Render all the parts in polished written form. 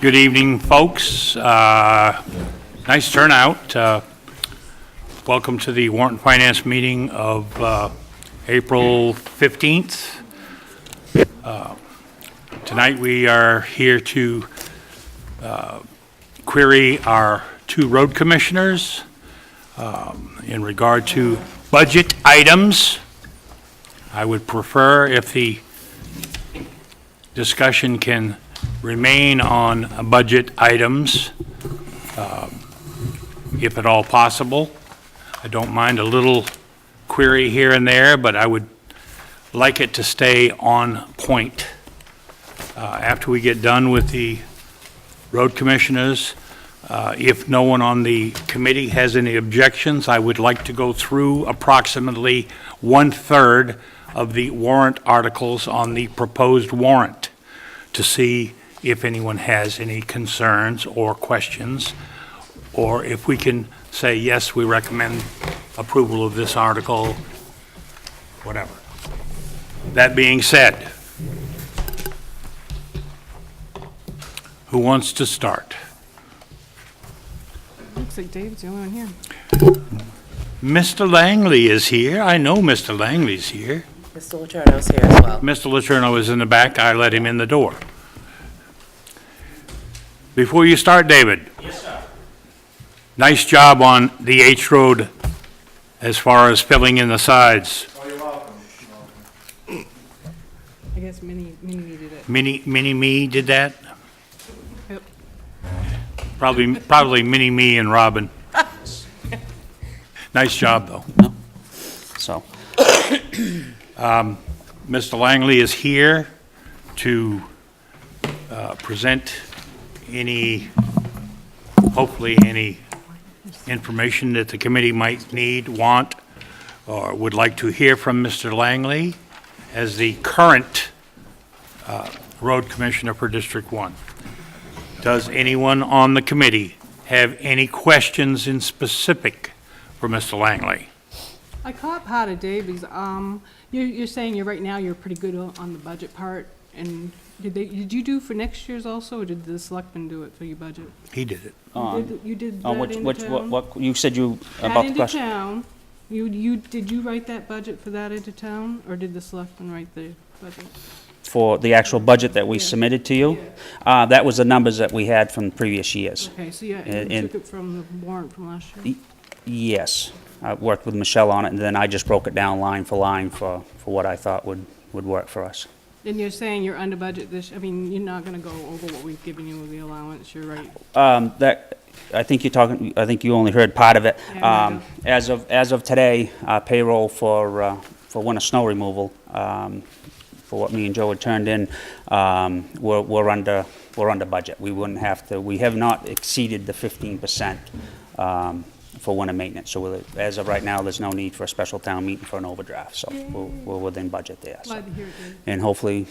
Good evening, folks. Nice turnout. Welcome to the Warrant and Finance meeting of April 15th. Tonight we are here to query our two road commissioners in regard to budget items. I would prefer if the discussion can remain on budget items, if at all possible. I don't mind a little query here and there, but I would like it to stay on point. After we get done with the road commissioners, if no one on the committee has any objections, I would like to go through approximately 1/3 of the warrant articles on the proposed warrant to see if anyone has any concerns or questions, or if we can say, yes, we recommend approval of this article, whatever. That being said, who wants to start? Looks like David's the only one here. Mr. Langley is here. I know Mr. Langley's here. Mr. Letourneau's here as well. Mr. Letourneau is in the back. I let him in the door. Before you start, David. Yes, sir. Nice job on the H Road as far as filling in the sides. Oh, you're welcome. I guess Minnie needed it. Mini-Me did that? Yep. Probably Mini-Me and Robin. Nice job, though. So, Mr. Langley is here to present hopefully any information that the committee might need, want, or would like to hear from Mr. Langley as the current road commissioner for District 1. Does anyone on the committee have any questions in specific for Mr. Langley? I caught part of David's. You're saying right now you're pretty good on the budget part, and did you do for next year's also, or did the selectmen do it for your budget? He did it. You did that into town? what, you said you, That about the into question? town. Did you write that budget for that into town, or did the selectmen write the budget? For the actual budget that we Yeah. submitted to you? That was the numbers that we had from previous years. Okay, so yeah, And- you took it from the warrant from last year? Yes. I worked with Michelle on it, and then I just broke it down line for line for what I thought would work for us. And you're saying you're under budget this, you're not gonna go over what we've given you with the allowance, you're right? I think you only heard part of it. Yeah, I As of today, payroll for winter snow removal, for what me and Joe had turned in, we're under budget. We have not exceeded the 15%, for winter maintenance. So as of right now, there's no need for a special town meeting for an overdraft, so we're within budget there. So. Glad to hear it, David. And hopefully,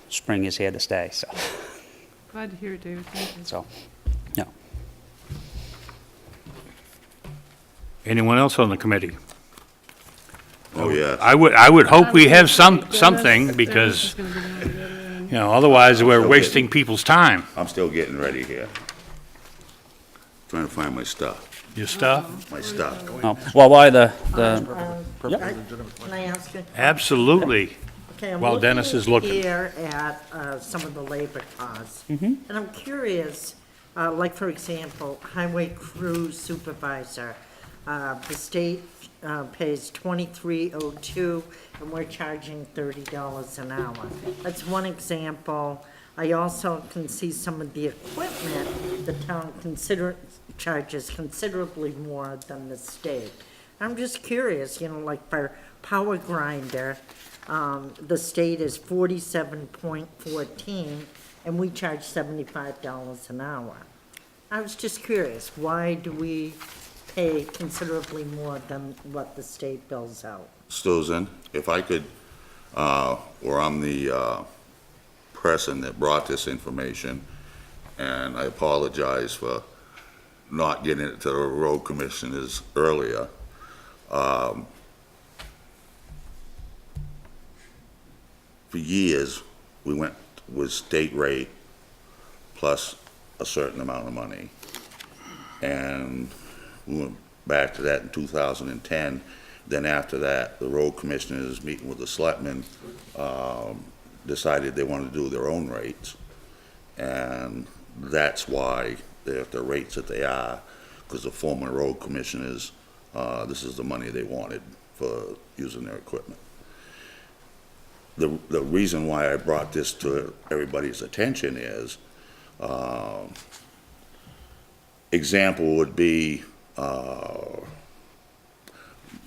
spring is here to stay, so, Glad to hear it, David, thank you. so, yeah. Anyone else on the committee? Oh, yes. I would hope we have something, because, otherwise we're wasting people's time. I'm still getting ready here. Trying to find my stuff, Your stuff? my stuff. Well, why the Can I ask you? Absolutely. Okay, I'm While Dennis is looking. Here at some of the labor costs. And I'm curious, like for example, highway crew supervisor, the state pays $23.02 and we're charging $30 an hour. That's one example. I also can see some of the equipment, the town charges considerably more than the state. I'm just curious, like for power grinder, the state is 47.14 and we charge $75 an hour. I was just curious, why do we pay considerably more than what the state bills out? Susan, if I could, or I'm the person that brought this information, and I apologize for not getting it to the road commissioners earlier. For years, we went with state rate plus a certain amount of money. And we went back to that in 2010. Then after that, the road commissioners, meeting with the selectmen, decided they wanted to do their own rates. And that's why they're at the rates that they are, because the former road commissioners, this is the money they wanted for using their equipment. The reason why I brought this to everybody's attention is, example would be,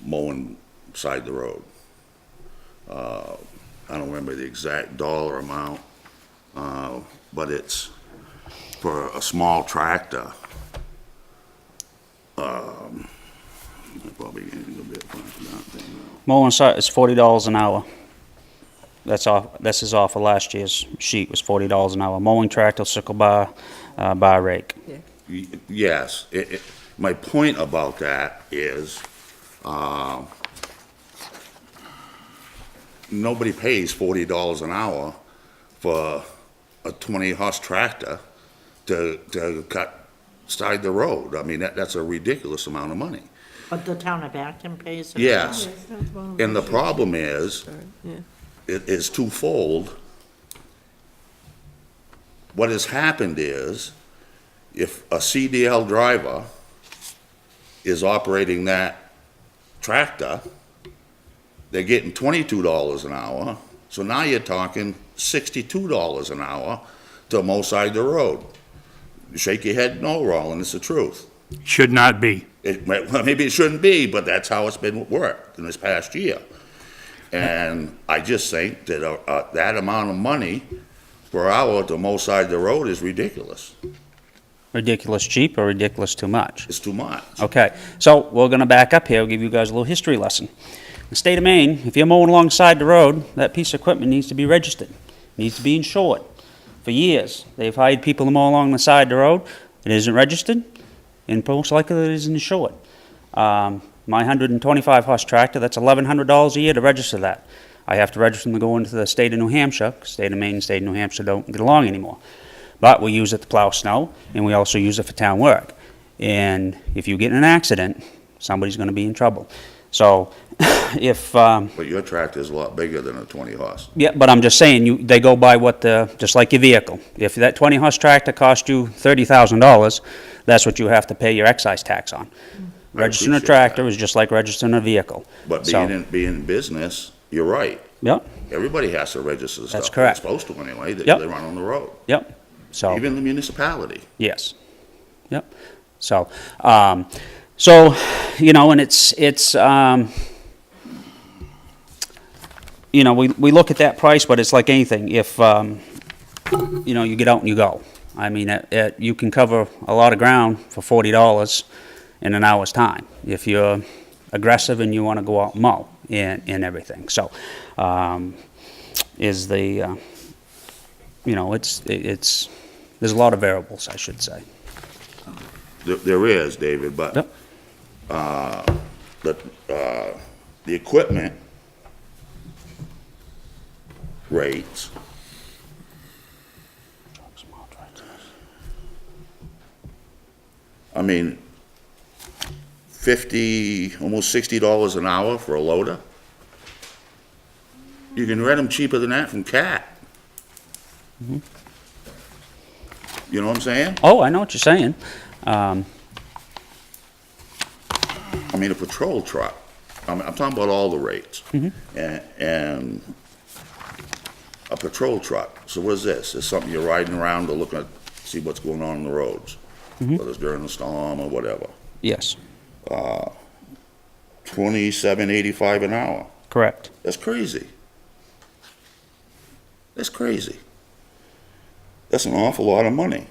mowing side the road. I don't remember the exact dollar amount, but it's for a small tractor. I probably ain't gonna be able to find that thing now. Mowing side is $40 an hour. That's off, this is off of last year's sheet, was $40 an hour. Mowing tractor, sickle bar, bar rake. Yes, my point about that is, nobody pays $40 an hour for a 20-horse tractor to cut side the road. I mean, that's a ridiculous amount of money. But the town of Acton pays it? Yes, and the problem is, it is twofold. What has happened is, if a CDL driver is operating that tractor, they're getting $22 an hour, so now you're talking $62 an hour to mow side the road. You shake your head, no, Roland, it's the truth. Should not be. Well, maybe it shouldn't be, but that's how it's been worked in this past year. And I just think that that amount of money per hour to mow side the road is ridiculous. Ridiculous cheap or ridiculous too much? It's too much. Okay, so we're gonna back up here, I'll give you guys a little history lesson. In the state of Maine, if you're mowing alongside the road, that piece of equipment needs to be registered, needs to be insured. For years, they've hired people to mow along the side of the road, it isn't registered, and most likely it isn't insured. My 125 horse tractor, that's $1,100 a year to register that. I have to register them to go into the state of New Hampshire, 'cause state of Maine and state of New Hampshire don't get along anymore. But we use it to plow snow, and we also use it for town work. And if you get in an accident, somebody's gonna be in trouble. So, if, But your tractor is a lot bigger than a 20-horse. yeah, but I'm just saying, they go by what just like your vehicle. If that 20-horse tractor cost you $30,000, that's what you have to pay your excise tax on. Registering a appreciate tractor that. is just like registering a vehicle. But So- being in business, you're right. Yep, Everybody has to register the stuff. That's correct. They're supposed to anyway, they Yep. run on the road. yep, so. Even the municipality. Yes. Yep. So, you know, and it's, you know, we look at that price, but it's like anything. If, you know, you get out and you go. I mean, you can cover a lot of ground for $40 in an hour's time if you're aggressive and you want to go out and mow and everything. So, you know, it's, there's a lot of variables, I should say. There is, David, but Yep. the equipment rates, I mean, almost $60 an hour for a loader. You can rent them cheaper than that from Cat. Mm-hmm. You know what I'm saying? Oh, I know what you're saying. I mean, a patrol truck, I'm talking about all the rates. And a patrol truck, so what is this? It's something you're riding around to look at, see what's going on the roads, whether it's during a storm or whatever. Yes, $27.85 an hour. correct. That's crazy. That's crazy. That's an awful lot of money.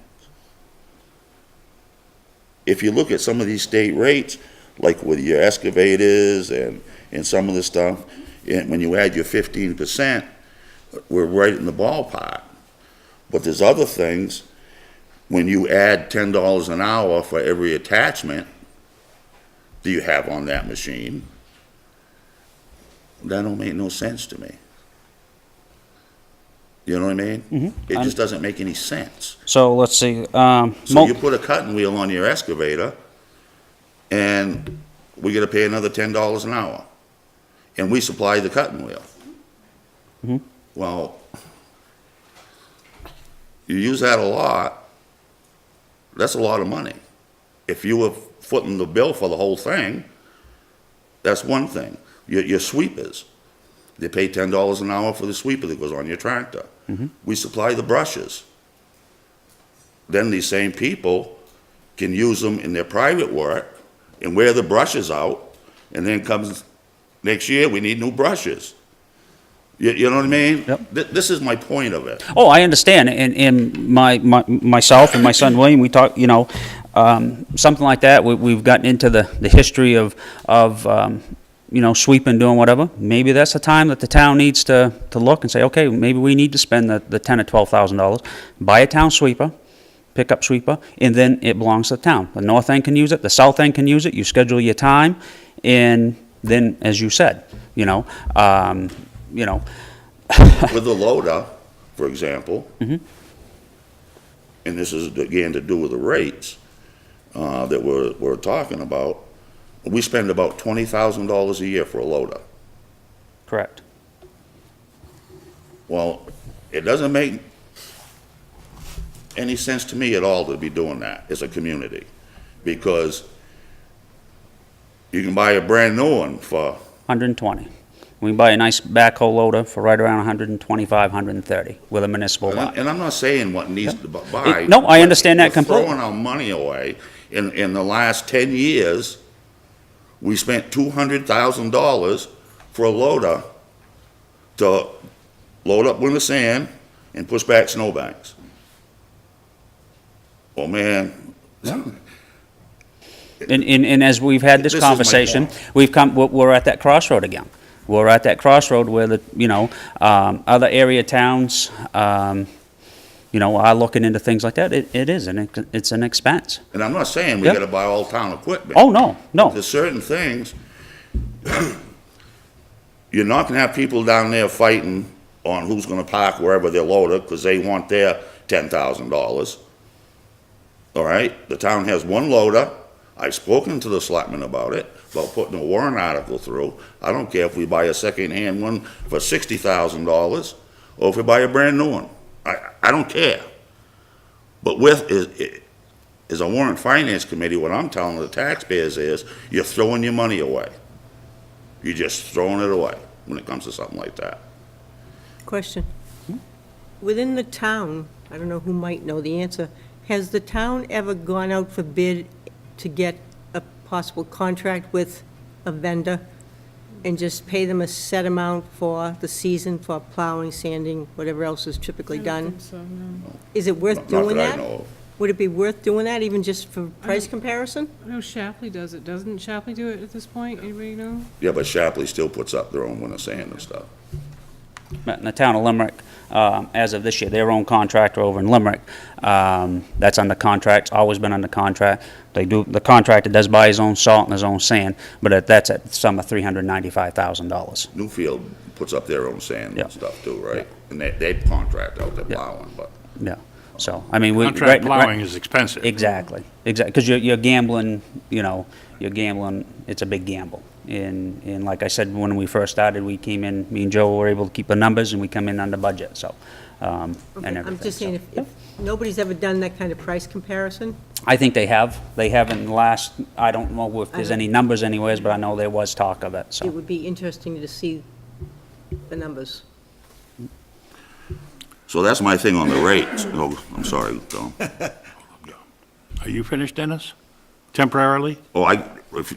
If you look at some of these state rates, like with your excavators and some of the stuff, and when you add your 15%, we're right in the ballpark. But there's other things, when you add $10 an hour for every attachment that you have on that machine, that don't make no sense to me. You know what I mean? It just doesn't make any sense. So let's see, So you put a cutting wheel on your excavator, and we gotta pay another $10 an hour. And we supply the cutting wheel. Well, you use that a lot, that's a lot of money. If you were footing the bill for the whole thing, that's one thing. Your sweepers, they pay $10 an hour for the sweeper that goes on your tractor. We supply the brushes. Then these same people can use them in their private work and wear the brushes out, and then comes next year, we need new brushes. You know what I mean? Yep. This is my point of it. Oh, I understand, and myself and my son William, we talk, you know, something like that, we've gotten into the history of you know, sweeping, doing whatever. Maybe that's the time that the town needs to look and say, okay, maybe we need to spend the $10,000 or $12,000, buy a town sweeper, pickup sweeper, and then it belongs to the town. The north end can use it, the south end can use it, you schedule your time, and then, as you said, you know, With the loader, for example, and this is again to do with the rates that we're talking about, we spend about $20,000 a year for a loader. correct. Well, it doesn't make any sense to me at all to be doing that as a community, because you can buy a brand new one for, 120. We can buy a nice backhoe loader for right around 125, 130 with a municipal lot. and I'm not saying what needs to buy. No, I understand that but we're completely. throwing our money away. In the last 10 years, we spent $200,000 for a loader to load up winter sand and push back snowbanks. Oh, man. And as we've had this This is my conversation, point. we're at that crossroad again. We're at that crossroad where the, you know, other area towns, you know, are looking into things like that. It is, and it's an expense. And I'm not saying we Yep. gotta buy all town equipment. Oh, no, no. There's certain things, you're not gonna have people down there fighting on who's gonna park wherever they're loaded, because they want their $10,000. All right, the town has one loader. I've spoken to the selectmen about it, about putting a warrant article through. I don't care if we buy a second-hand one for $60,000, or if we buy a brand-new one. I don't care. But as a Warrant and Finance Committee, what I'm telling the taxpayers is, you're throwing your money away. You're just throwing it away when it comes to something like that. Question. Within the town, I don't know who might know the answer, has the town ever gone out for bid to get a possible contract with a vendor and just pay them a set amount for the season for plowing, sanding, whatever else is typically I don't done? think so, no. Is it worth Not doing that I that? know of. Would it be worth doing that, even just for price comparison? I know Shapley does it, doesn't Shapley do it at this point? Anybody know? Yeah, but Shapley still puts up their own winter sand and stuff. In the town of Limerick, as of this year, their own contractor over in Limerick, that's under contract, it's always been under contract. The contractor does buy his own salt and his own sand, but that's at some of $395,000. Newfield puts up their own sand Yeah. and stuff too, right? And they contract out their plowing, but. Yeah, so, I mean, we. Contract right- plowing is expensive. Exactly, because you're gambling, you know, it's a big gamble. And like I said, when we first started, we came in, me and Joe were able to keep the numbers, and we come in under budget, so, and everything. I'm just saying, so. if nobody's ever done that kind of price comparison, I think they have in the last, I don't know if there's any numbers anyways, but I know there was talk of it, it so. would be interesting to see the numbers. So that's my thing on the rates. Oh, I'm sorry, Tom. Are you finished, Dennis? Temporarily? Oh,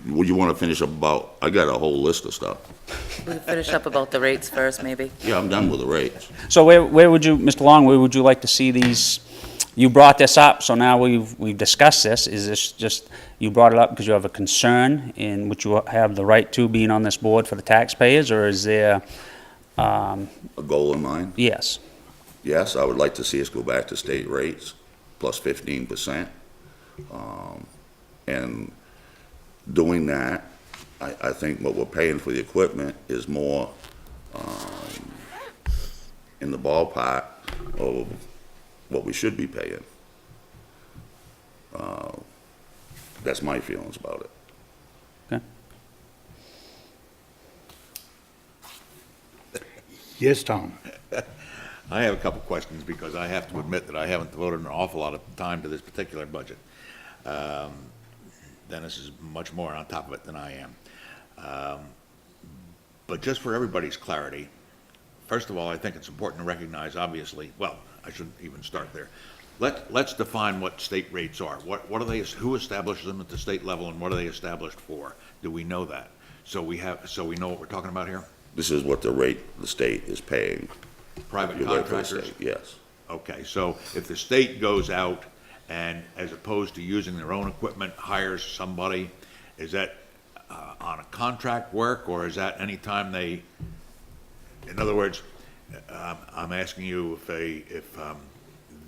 would you want to finish up about, I got a whole list of stuff. We can finish up about the rates first, maybe. Yeah, I'm done with the rates. So where would you, Mr. Long, where would you like to see these, you brought this up, so now we've discussed this, is this just, you brought it up because you have a concern in which you have the right to being on this board for the taxpayers, or is there, A goal in mind? yes? Yes, I would like to see us go back to state rates, plus 15%. And doing that, I think what we're paying for the equipment is more in the ballpark of what we should be paying. That's my feelings about it. Okay. Yes, Tom? I have a couple questions because I have to admit that I haven't devoted an awful lot of time to this particular budget. Dennis is much more on top of it than I am. But just for everybody's clarity, first of all, I think it's important to recognize, obviously, well, I shouldn't even start there. Let's define what state rates are. What are they, who establishes them at the state level, and what are they established for? Do we know that? So we know what we're talking about here? This is what the rate the state is paying. Private Your rate for the contractors? state, yes. Okay, so if the state goes out and, as opposed to using their own equipment, hires somebody, is that on a contract work, or is that anytime they, in other words, I'm asking you if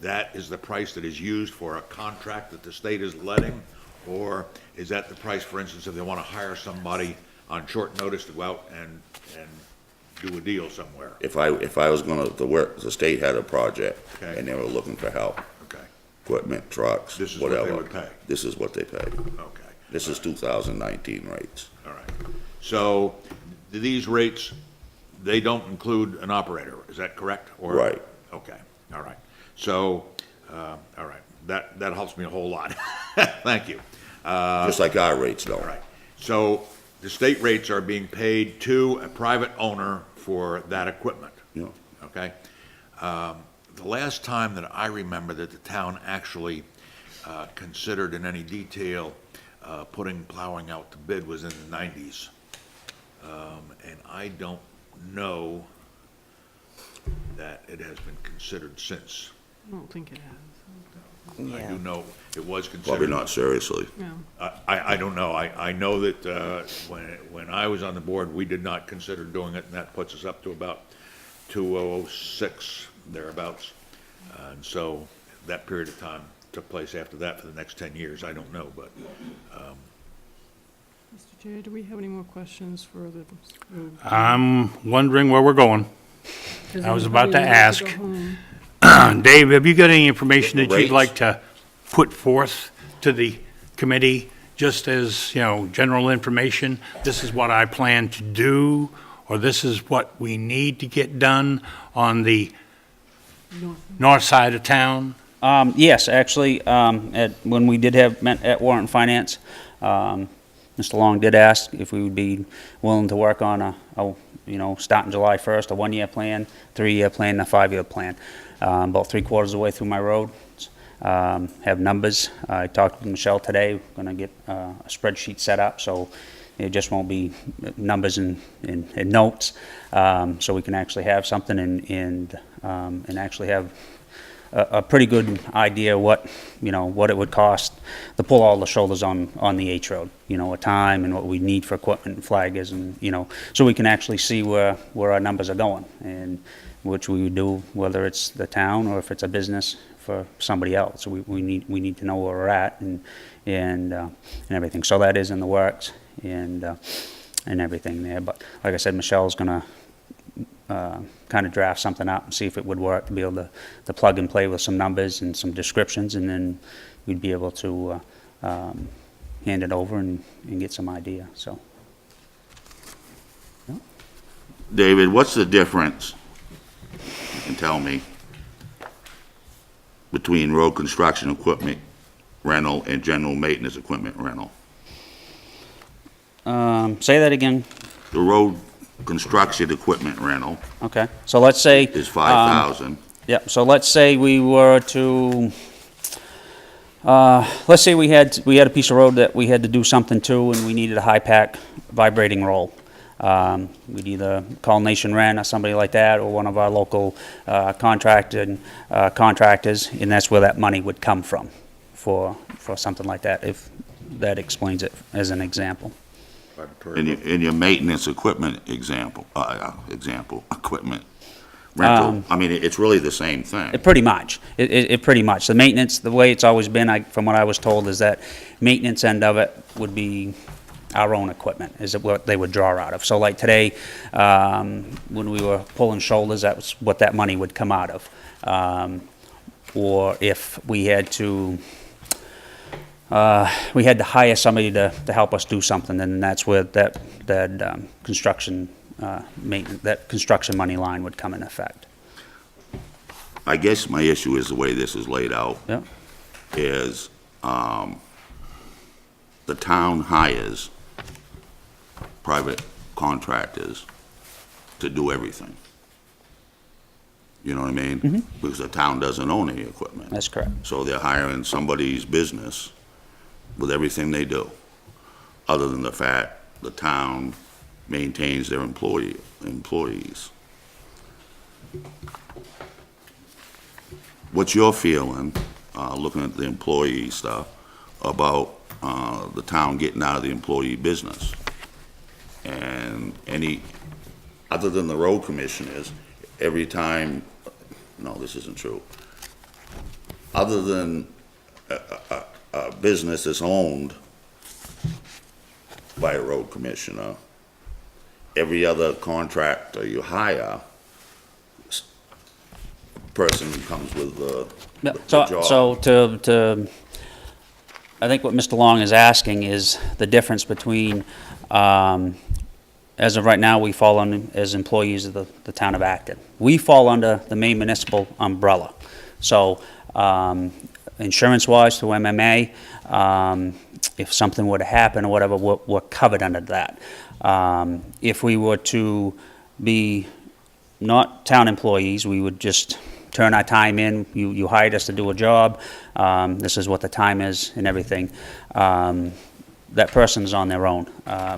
that is the price that is used for a contract that the state is letting, or is that the price, for instance, if they want to hire somebody on short notice to go out and do a deal somewhere? If I was gonna, the state had a project, Okay. and they were looking for help, Okay, equipment, trucks, This is what they whatever. would pay. This is what they pay. okay, This is 2019 rates. all right. So these rates, they don't include an operator, is that correct? Or- Right. Okay, all right. So, all right, that helps me a whole lot. Thank you. Just like our rates don't. All right. So the state rates are being paid to a private owner for that equipment, You know, okay? The last time that I remember that the town actually considered in any detail putting plowing out to bid was in the 90s. And I don't know that it has been considered since. I don't think it has. I do know it was considered. probably not seriously. No. I don't know. I know that when I was on the board, we did not consider doing it, and that puts us up to about 2006, thereabouts. And so that period of time took place after that for the next 10 years. I don't know, but Mr. Chair, do we have any more questions for the? I'm wondering where we're going. Does I was anybody about to want ask. go home? Dave, have you got any information The that you'd rates? like to put forth to the committee, just as, general information? This is what I plan to do, or this is what we need to get done on the north side of town? Yes, actually, when we met at Warrant and Finance, Mr. Long did ask if we would be willing to work on starting July 1st, a 1-year plan, 3-year plan, and a 5-year plan. About 3/4 of the way through my roads, have numbers. I talked with Michelle today, going to get a spreadsheet set up, so it just won't be numbers and notes, so we can actually have something and actually have a pretty good idea what it would cost to pull all the shoulders on the H road, a time and what we need for equipment and flaggers, and so we can actually see where our numbers are going, and which we would do whether it's the town or if it's a business for somebody else. We need to know where we're at and everything. So that is in the works and everything there. But like I said, Michelle's gonna kind of draft something up and see if it would work to be able to plug and play with some numbers and some descriptions, and then we'd be able to hand it over and get some idea, so. David, what's the difference, you can tell me, between road construction equipment rental and general maintenance equipment rental? Say that again. The road construction equipment rental Okay, so let's say. is 5,000. Yep, so let's say we were to, let's say we had a piece of road that we had to do something to, and we needed a high-pack vibrating roll. We'd either call Nation Ren or somebody like that, or one of our local contractors, and that's where that money would come from for something like that, if that explains it as an example. In your maintenance equipment equipment rental, I mean, it's really the same thing. Pretty much. It pretty much. The maintenance, the way it's always been, from what I was told, is that maintenance end of it would be our own equipment, is what they would draw out of. So like today, when we were pulling shoulders, that was what that money would come out of. Or if we had to hire somebody to help us do something, then that's where that construction maintenance, that construction money line would come in effect. I guess my issue is the way this is laid out. Yeah. Is, the town hires private contractors to do everything. You know what I mean? Because the town doesn't own any equipment. That's correct. So they're hiring somebody's business with everything they do, other than the fact the town maintains their employees. What's your feeling, looking at the employee stuff, about the town getting out of the employee business? And any, other than the road commissioners, every time, no, this isn't true. Other than a business is owned by a road commissioner, every other contractor you hire, person comes with the Yeah, job. so to, I think what Mr. Long is asking is the difference between, as of right now, we fall on, as employees of the town of Acton. We fall under the Maine municipal umbrella. So, insurance-wise through MMA, if something were to happen or whatever, we're covered under that. If we were to be not town employees, we would just turn our time in. You hired us to do a job. This is what the time is and everything. That person's on their own.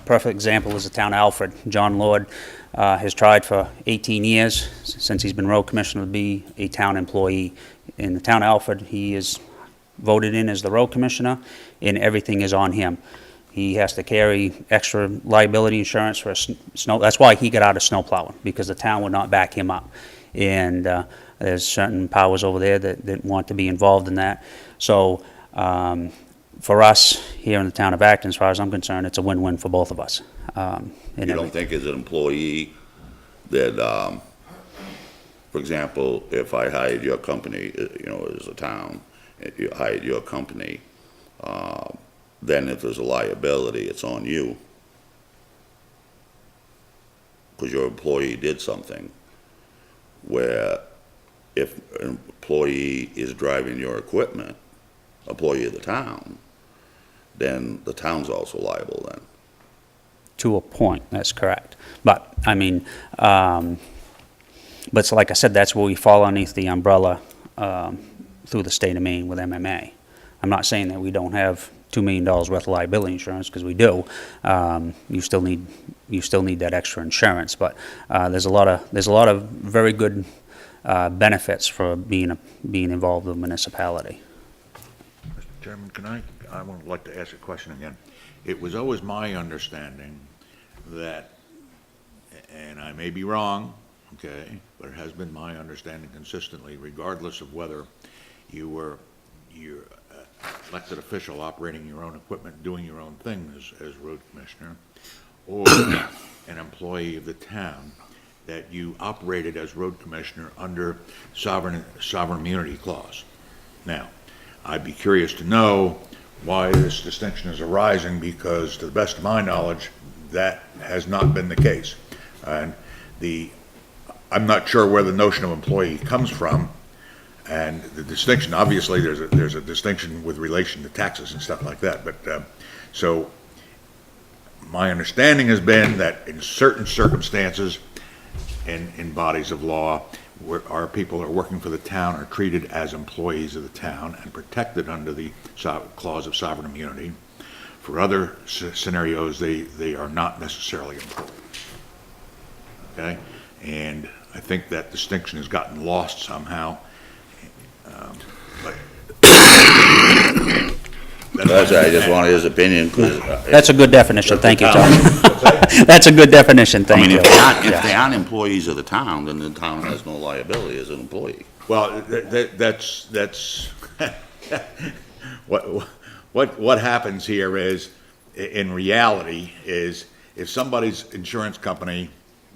Perfect example is the town of Alfred. John Lord has tried for 18 years, since he's been road commissioner, to be a town employee. In the town of Alfred, he is voted in as the road commissioner, and everything is on him. He has to carry extra liability insurance for snow. That's why he got out of snow plowing, because the town would not back him up. And there's certain powers over there that want to be involved in that. So for us here in the town of Acton, as far as I'm concerned, it's a win-win for both of us. You don't think as an employee that, for example, if I hired your company, as a town, if you hired your company, then if there's a liability, it's on you, because your employee did something, where if an employee is driving your equipment, employee of the town, then the town's also liable then. To a point, that's correct. But, I mean, but so like I said, that's where we fall underneath the umbrella through the state of Maine with MMA. I'm not saying that we don't have $2 million worth of liability insurance, because we do. You still need that extra insurance, but there's a lot of very good benefits for being involved with a municipality. Mr. Chairman, I would like to ask a question again. It was always my understanding that, and I may be wrong, okay, but it has been my understanding consistently, regardless of whether you're elected official operating your own equipment, doing your own thing as road commissioner, or an employee of the town, that you operated as road commissioner under sovereign immunity clause. Now, I'd be curious to know why this distinction is arising, because to the best of my knowledge, that has not been the case. And I'm not sure where the notion of employee comes from, and the distinction, obviously, there's a distinction with relation to taxes and stuff like that, but, so, my understanding has been that in certain circumstances, in bodies of law, where our people are working for the town are treated as employees of the town and protected under the clause of sovereign immunity. For other scenarios, they are not necessarily employees. Okay? And I think that distinction has gotten lost somehow. But I just wanted his opinion, because. That's a good definition, thank you, Tom. That's a good definition, I thank mean, you. if they aren't employees of the town, then the town has no liability as an employee. Well, that's what happens here is, in reality, is if somebody's insurance company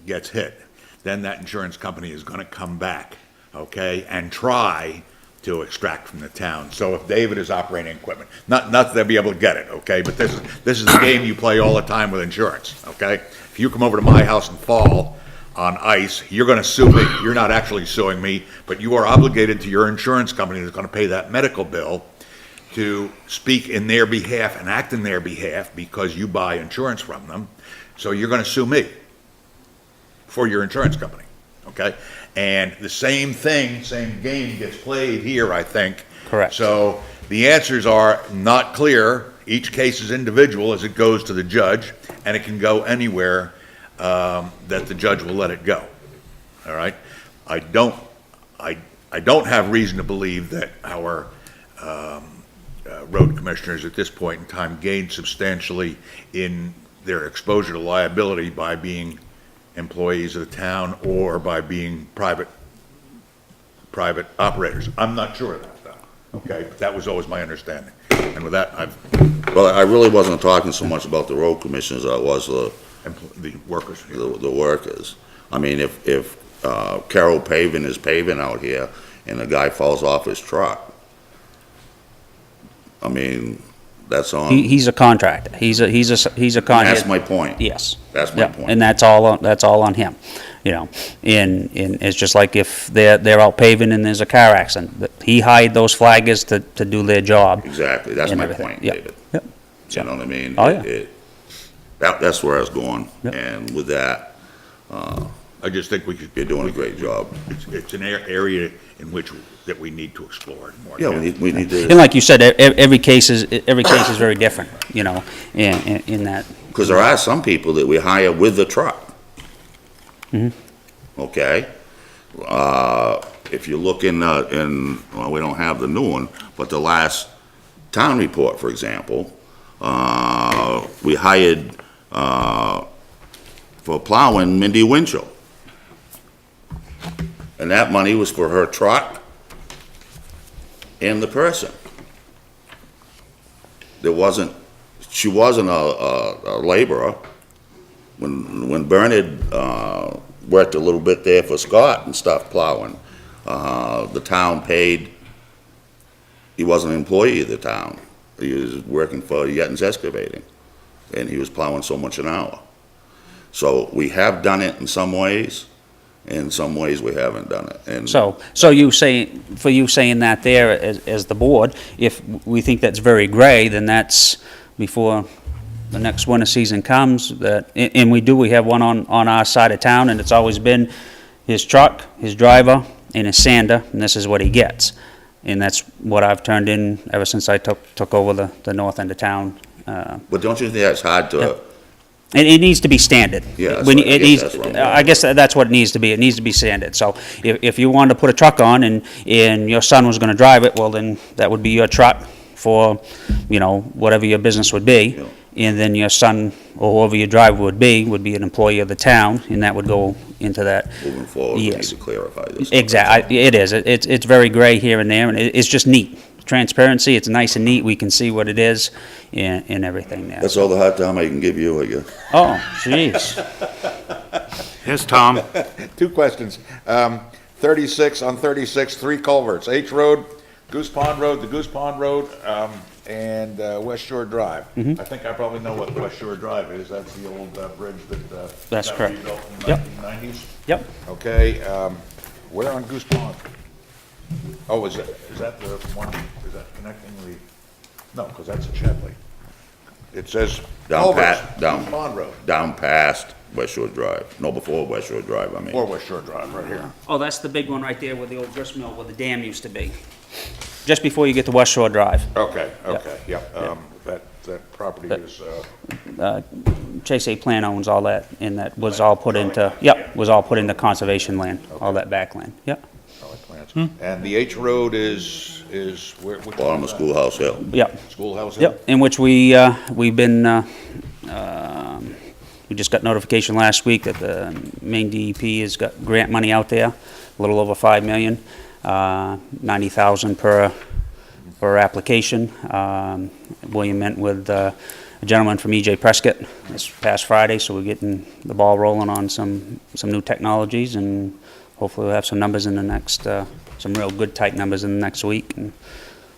gets hit, then that insurance company is going to come back okay, and try to extract from the town. So if David is operating equipment, not that they'll be able to get it, okay, but this is the game you play all the time with insurance, okay? If you come over to my house and fall on ice, you're gonna sue me. You're not actually suing me, but you are obligated to your insurance company that's gonna pay that medical bill to speak in their behalf and act in their behalf because you buy insurance from them. So you're gonna sue me for your insurance company, okay? And the same game gets played here, I think. Correct. So the answers are not clear. Each case is individual as it goes to the judge, and it can go anywhere that the judge will let it go. All right? I don't have reason to believe that our road commissioners at this point in time gained substantially in their exposure to liability by being employees of the town or by being private operators. I'm not sure of that, though, okay? But that was always my understanding. And with that, Well, I really wasn't talking so much about the road commissioners, I was the workers. the workers. I mean, if Carroll Paving is paving out here and a guy falls off his truck, I mean, that's on, He's a contractor. He's a contractor. that's my point. Yes. That's my Yeah, point. and that's all on him, you know. And it's just like if they're out paving and there's a car accident, but he hired those flaggers to do their job. Exactly, that's and my everything. point, Yep, David. yep. You know what I mean? Oh, yeah. That's where I was going, Yep. and with that, I just think we could. you're doing a great job. It's an area in which that we need to explore more. Yeah, we need to. And like you said, every case is very different, you know, in that. Because there are some people that we hire with the truck. Okay? If you look well, we don't have the new one, but the last town report, for example, we hired, for plowing Mindy Winchell. And that money was for her truck and the person. She wasn't a laborer. When Bernard worked a little bit there for Scott and stuff plowing, the town paid, he wasn't an employee of the town. He was working for Yetton's Excavating, and he was plowing so much an hour. So we have done it in some ways, in some ways we haven't done it. And So you saying that there as the board, if we think that's very gray, then that's before the next winter season comes, and we have one on our side of town, and it's always been his truck, his driver, and his sander, and this is what he gets. And that's what I've turned in ever since I took over the north end of town. But don't you think that's hard to, It needs to be standard. Yeah, that's When right. I it guess needs- that's what I'm I guess that's what it needs to be. It needs to be standard. So if you wanted to put a truck on and your son was gonna drive it, well, then that would be your truck for, you know, whatever your business would be. Yeah. And then your son, or whoever your driver would be an employee of the town, and that would go into that. moving forward, we need Yes. to clarify this? Exactly, it is. It's very gray here and there, and it's just neat. Transparency, it's nice and neat. We can see what it is and everything there. That's all the hard time I can give you, I guess. Oh, jeez. Yes, Tom? 2 questions. 36 on 36, 3 culverts, H Road, Goose Pond Road, the Goose Pond Road, and West Shore Drive. I think I probably know what West Shore Drive is. That's the old bridge that That's got correct. rebuilt in the Yep. 1990s. Yep. Okay, where on Goose Pond? Oh, is that the one, is that connecting the, no, because that's at Shepley. It says Down culverts, pat, down. Goose Pond Road, Down past West Shore Drive, no, before West Shore Drive, I mean. or West Shore Drive, right here. Oh, that's the big one right there where the old grist mill, where the dam used to be. Just before you get to West Shore Drive. Okay, yep. That property is, Chase A. Plan owns all that, and that was all put into, was all put into conservation land, all that backland, yep. plants. And the H Road is where? which Bottom one of is that? Schoolhouse Hill. Yep, Schoolhouse Hill? yep, in which we've been, we just got notification last week that the Maine DEP has got grant money out there, a little over 5 million, 90,000 per application. William met with a gentleman from E.J. Prescott this past Friday, so we're getting the ball rolling on some new technologies and hopefully we'll have some numbers in the next, some real good tight numbers in the next week. And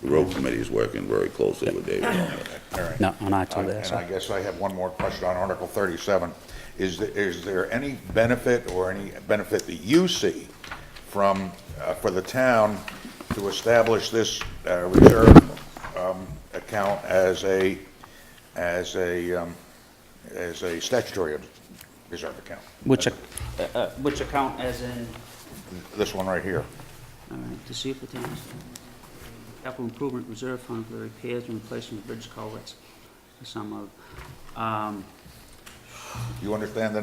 The road committee is working very closely with David on that. All right. no, on our two there, And so. I guess I have one more question on Article 37. Is there any benefit or any benefit that you see from, for the town to establish this reserve account as a statutory reserve account? Which account as in, This one right here. all right, to see if the town's capital improvement reserve fund for the repairs and replacement of bridge culverts, some of, You understand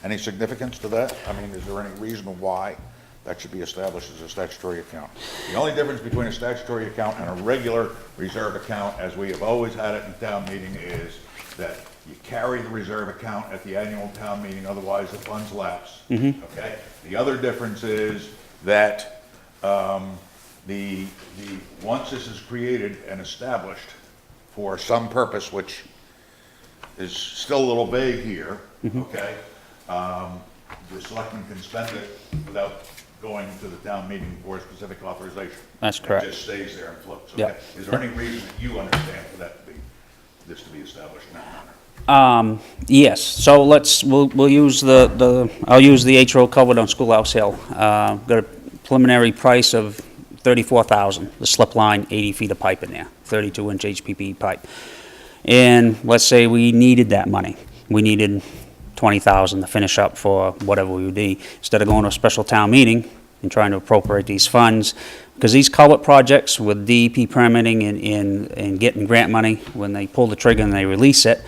any significance to that? I mean, is there any reason why that should be established as a statutory account? The only difference between a statutory account and a regular reserve account, as we have always had it in town meeting, is that you carry the reserve account at the annual town meeting, otherwise the funds lapse. Okay? The other difference is that, once this is created and established for some purpose, which is still a little vague here, okay? The selectmen can spend it without going to the town meeting for a specific authorization. That's correct. It just stays there and floats, Yep. okay? Is there any reason that you understand for that to be, this to be established in that manner? Yes, so we'll use I'll use the H road culvert on Schoolhouse Hill. Got a preliminary price of $34,000, the slip line, 80 feet of pipe in there, 32-inch HPP pipe. And let's say we needed that money. We needed $20,000 to finish up for whatever we would need. Instead of going to a special town meeting and trying to appropriate these funds, because these culvert projects with DEP permitting and getting grant money, when they pull the trigger and they release it,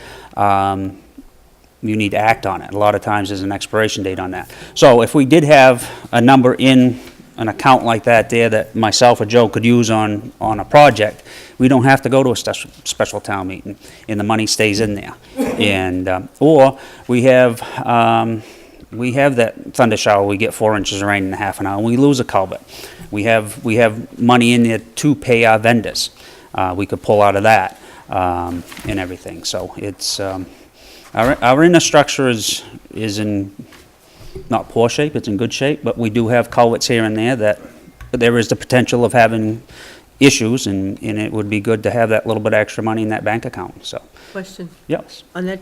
you need to act on it. A lot of times there's an expiration date on that. So if we did have a number in an account like that there that myself or Joe could use on a project, we don't have to go to a special town meeting, and the money stays in there. And, or we have that thunder shower, we get 4 inches of rain in a half an hour, and we lose a culvert. We have money in there to pay our vendors. We could pull out of that, and everything. So it's, our infrastructure is in not poor shape, it's in good shape, but we do have culverts here and there that there is the potential of having issues, and it would be good to have that little bit of extra money in that bank account, so, Question, yes. on that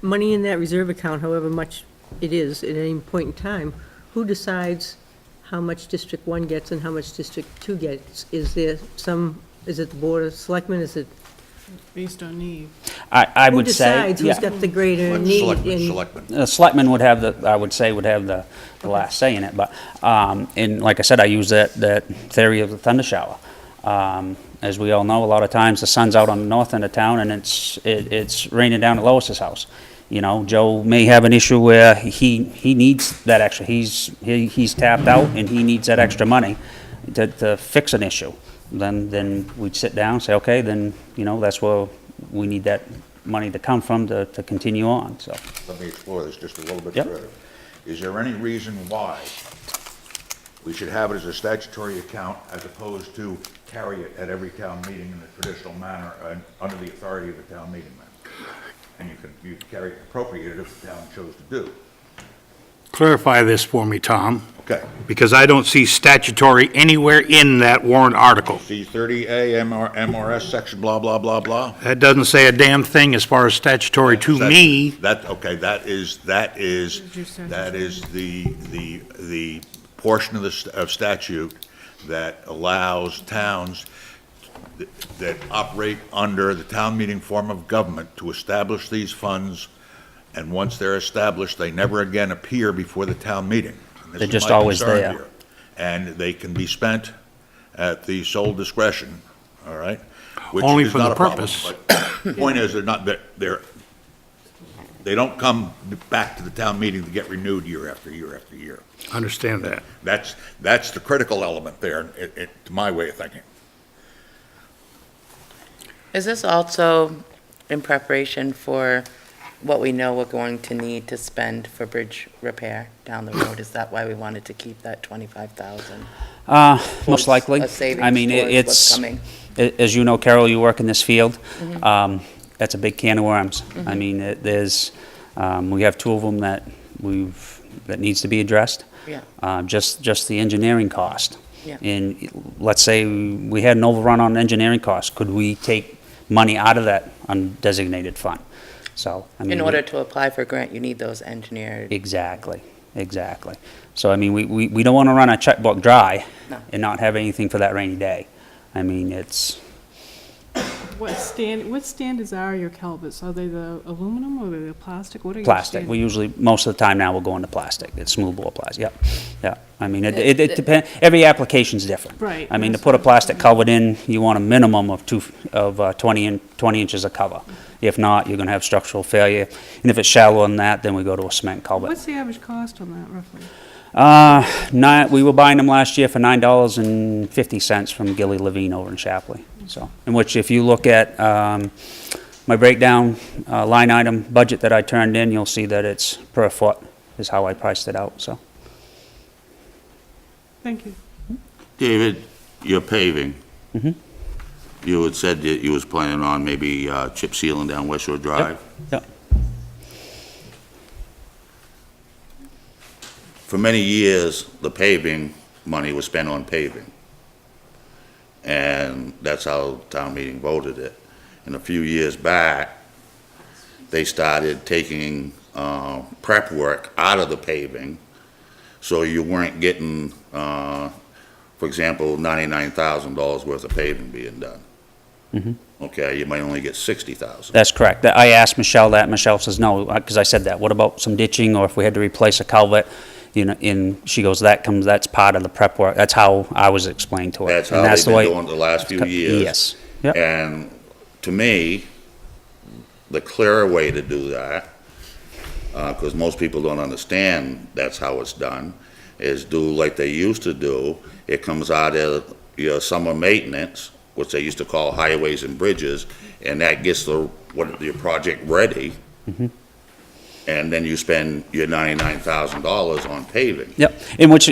money in that reserve account, however much it is at any point in time, who decides how much District 1 gets and how much District 2 gets? Is it the Board of Selectmen, is it, Based on need. I who would say, decides who's yeah, got the greater need? Selectmen. the selectmen would have I would say would have the last say in it, but, and like I said, I use that theory of the thunder shower. As we all know, a lot of times the sun's out on the north end of town and it's raining down at Lois's house. You know, Joe may have an issue where he needs that extra, he's tapped out and he needs that extra money to fix an issue. Then we'd sit down and say, okay, then, you know, that's where we need that money to come from to continue on, so. Let me explore this just a little bit Yep. further. Is there any reason why we should have it as a statutory account as opposed to carry it at every town meeting in the traditional manner under the authority of the town meeting member? And you can carry it appropriated if the town chose to do. Clarify this for me, Tom, Okay. because I don't see statutory anywhere in that warrant article. See 30A MRS section blah, blah, blah, blah. That doesn't say a damn thing as far as statutory to me. Okay, that is the portion of statute that allows towns that operate under the town meeting form of government to establish these funds, and once they're established, they never again appear before the town meting. And this They're is just my always concern there. here. And they can be spent at the sole discretion, all right? Which Only is for not the a problem, purpose. but the point is, they don't come back to the town meeting to get renewed year after year after year. Understand that. That's the critical element there, to my way of thinking. Is this also in preparation for what we know we're going to need to spend for bridge repair down the road? Is that why we wanted to keep that 25,000? Most likely. A savings I mean, towards what's it's, coming. as you know, Carol, you work in this field, that's a big can of worms. I mean, there's, we have two of them that needs to be addressed. Yeah. Just the engineering cost. Yeah. And let's say we had an overrun on engineering costs, could we take money out of that undesignated fund? So, I mean. In order to apply for a grant, you need those engineered. Exactly, exactly. So, I mean, we don't want to run our checkbook dry No. and not have anything for that rainy day. I mean, it's What standards are your culverts? Are they the aluminum or are they the plastic? What are your plastic. We standards? usually, most of the time now, we'll go into plastic. It's smooth bore plastic, yep, yeah. I mean, it depends, every application's different. Right, I mean, to that's put a what- plastic culvert in, you want a minimum of 20 inches of cover. If not, you're gonna have structural failure. And if it's shallower than that, then we go to a cement culvert. What's the average cost on that roughly? We were buying them last year for $9.50 from Gilly Levine over in Shapley. So, in which if you look at my breakdown line item budget that I turned in, you'll see that it's per foot is how I priced it out, so. Thank you. David, your paving. Mhm. You had said that you was planning on maybe chip sealing down West Shore Drive. Yep. For many years, the paving money was spent on paving. And that's how town meeting voted it. And a few years back, they started taking prep work out of the paving, so you weren't getting, for example, $99,000 worth of paving being done. Okay, you might only get 60,000. That's correct. I asked Michelle that, Michelle says no, because I said that. What about some ditching, or if we had to replace a culvert? You know, and she goes, that's part of the prep work. That's how I was explained to her. That's And how they've the been way- doing it the last few years. Yes, yep, And to me, the clearer way to do that, because most people don't understand that's how it's done, is do like they used to do. It comes out of your summer maintenance, which they used to call highways and bridges, and that gets your project ready. And then you spend your $99,000 on paving. yep. In which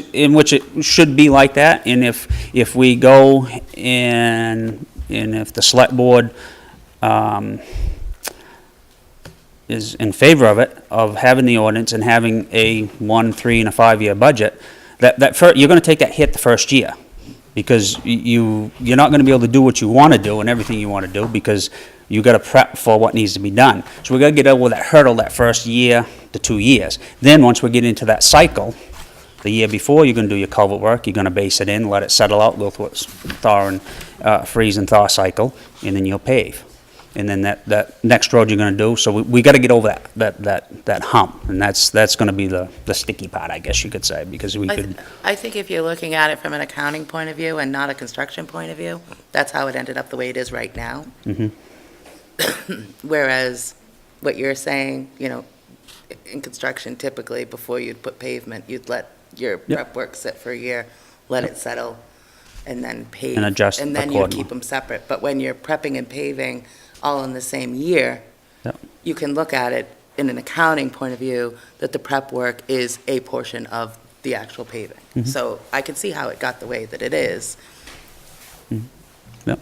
it should be like that, and if we go and if the select board, is in favor of it, of having the ordinance and having a 1, 3, and a 5-year budget, you're gonna take that hit the first year. Because you're not gonna be able to do what you wanna do and everything you wanna do, because you gotta prep for what needs to be done. So we gotta get over that hurdle that first year to 2 years. Then, once we get into that cycle, the year before, you're gonna do your culvert work, you're gonna base it in, let it settle out, go through its freeze and thaw cycle, and then you'll pave. And then that next road you're gonna do, so we gotta get over that hump, and that's gonna be the sticky part, I guess you could say, because we could, I think if you're looking at it from an accounting point of view and not a construction point of view, that's how it ended up the way it is right now. Whereas what you're saying, in construction typically, before you'd put pavement, you'd let your Yep. prep work sit for a year, let it settle, and then pave. And adjust And then you accordingly. keep them separate. But when you're prepping and paving all in the same year, Yep. you can look at it in an accounting point of view, that the prep work is a portion of the actual paving. Mm-hmm. So I can see how it got the way that it is. yep.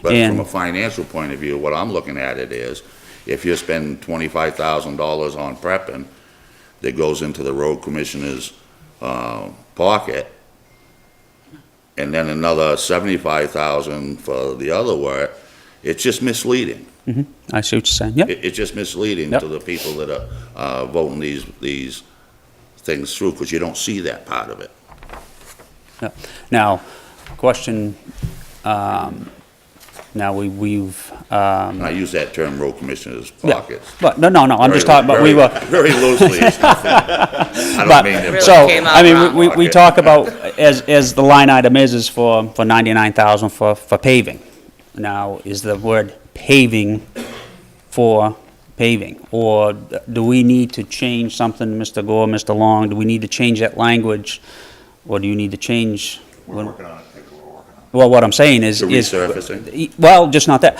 But And- from a financial point of view, what I'm looking at it is, if you spend $25,000 on prepping, that goes into the road commissioner's pocket, and then another 75,000 for the other work, it's just misleading. I see what you're saying, yep. It's just misleading Yep. to the people that are voting these things through, because you don't see that part of it. Now, question, now we've, And I use that term, road commissioner's pockets. but, no, I'm just talking about, we Very- were, Very loosely, it's nothing. I but, don't mean Really to. so, came I out mean, wrong. we talk about, as the line item is for 99,000 for paving. Now, is the word paving for paving? Or do we need to change something, Mr. Gore, Mr. Long, do we need to change that language? Or do you need to change? We're working on it, I think we're working on it. Well, what I'm saying is. The is- resurfacing? Well, just not that.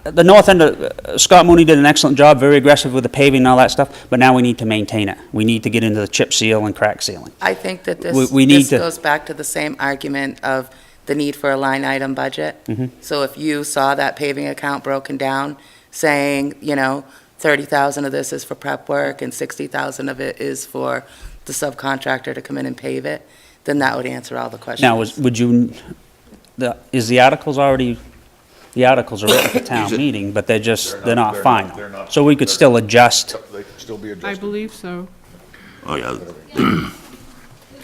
The north end of, Scott Mooney did an excellent job, very aggressive with the paving and all that stuff, but now we need to maintain it. We need to get into the chip seal and crack sealing. I think that We need this to- goes back to the same argument of the need for a line item budget. Mm-hmm. So if you saw that paving account broken down, saying, 30,000 of this is for prep work and 60,000 of it is for the subcontractor to come in and pave it, then that would answer all the questions. Now, would you, is the articles already, the articles are written for town meeting, but they're just, they're not they're final? not- So we could still adjust, They could still be I adjusted. believe so. Oh, yeah,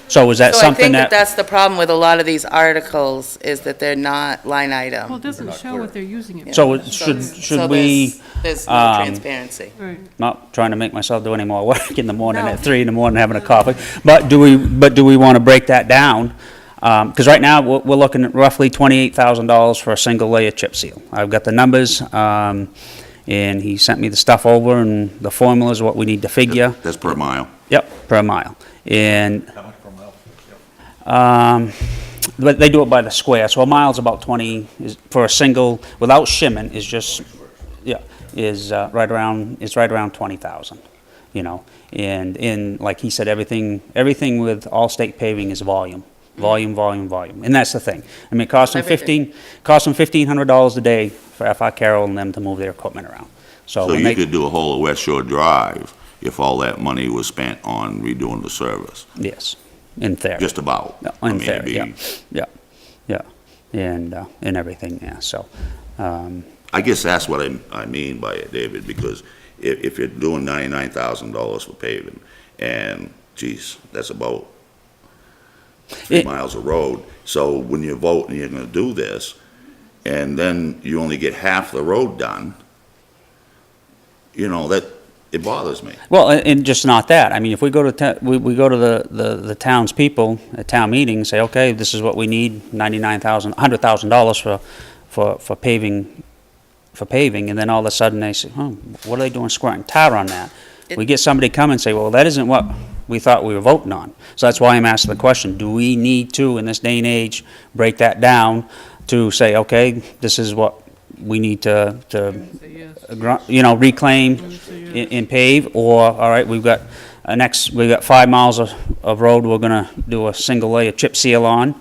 so is that So I something think that that? that's the problem with a lot of these articles, is that they're not line Well, item. it doesn't show what they're using it for. So So should we, There's no um, transparency. Right. not trying to make myself do any more work in the morning No. at 3 in the morning having a coffee, but do we want to break that down? Because right now, we're looking at roughly $28,000 for a single layer chip seal. I've got the numbers, and he sent me the stuff over and the formulas, what we need to figure. that's per mile. Yep, per mile. And, How much per mile? but they do it by the square, so a mile's about 20, for a single, without shimming, is just, yeah, is right around 20,000, you know? And like he said, everything with All-State Paving is volume. Volume, volume, volume. And that's the thing. I mean, it costs them Everything. $1,500 a day for FR Carroll and them to move their equipment around. So So when you they, could do a whole of West Shore Drive if all that money was spent on redoing the service, yes, in theory. just about. No, I in mean, it'd theory, be- yeah, and everything, yeah, so, I guess that's what I mean by it, David, because if you're doing $99,000 for paving, and geez, that's about 3 It- miles of road. So when you vote and you're gonna do this, and then you only get half the road done, you know, it bothers me. well, and just not that, I mean, if we go to, we go to the townspeople at town meeting and say, okay, this is what we need, $100,000 for paving, and then all of a sudden they say, oh, what are they doing squirting tar on that? We get somebody come and say, well, that isn't what we thought we were voting on. So that's why I'm asking the question, do we need to, in this day and age, break that down to say, okay, this is what we need to Say yes. reclaim Say yes. and pave, or, all right, we've got 5 miles of road we're gonna do a single layer chip seal on,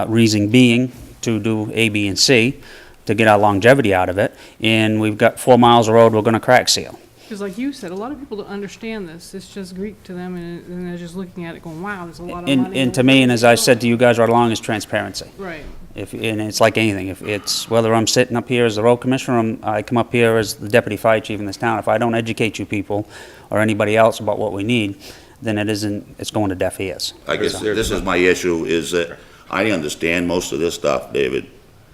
reason being to do A, B, and C, to get our longevity out of it, and we've got 4 miles of road we're gonna crack seal. Because like you said, a lot of people don't understand this. It's just Greek to them, and they're just looking at it going, wow, there's a lot of money. And to me, and as I said to you guys right along, is transparency. Right. And it's like anything, if it's, whether I'm sitting up here as the road commissioner, or I come up here as the deputy fire chief in this town, if I don't educate you people, or anybody else about what we need, then it's going to deaf ears. I guess this is my issue, is that I understand most of this stuff, David,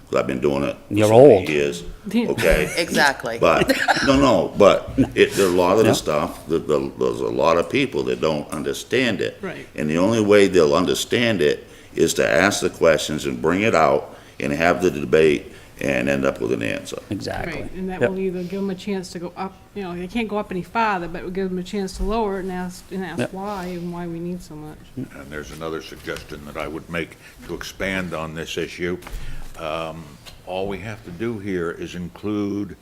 because I've been doing it. You're for so many old. years, Yeah. okay? Exactly. But, but there are a lot of the stuff, there's a lot of people that don't understand it. Right. And the only way they'll understand it is to ask the questions and bring it out and have the debate and end up with an answer. Exactly. Right, and that Yep. will either give them a chance to go up, they can't go up any farther, but it will give them a chance to lower it and ask Yep. why and why we need so much. And there's another suggestion that I would make to expand on this issue. All we have to do here is include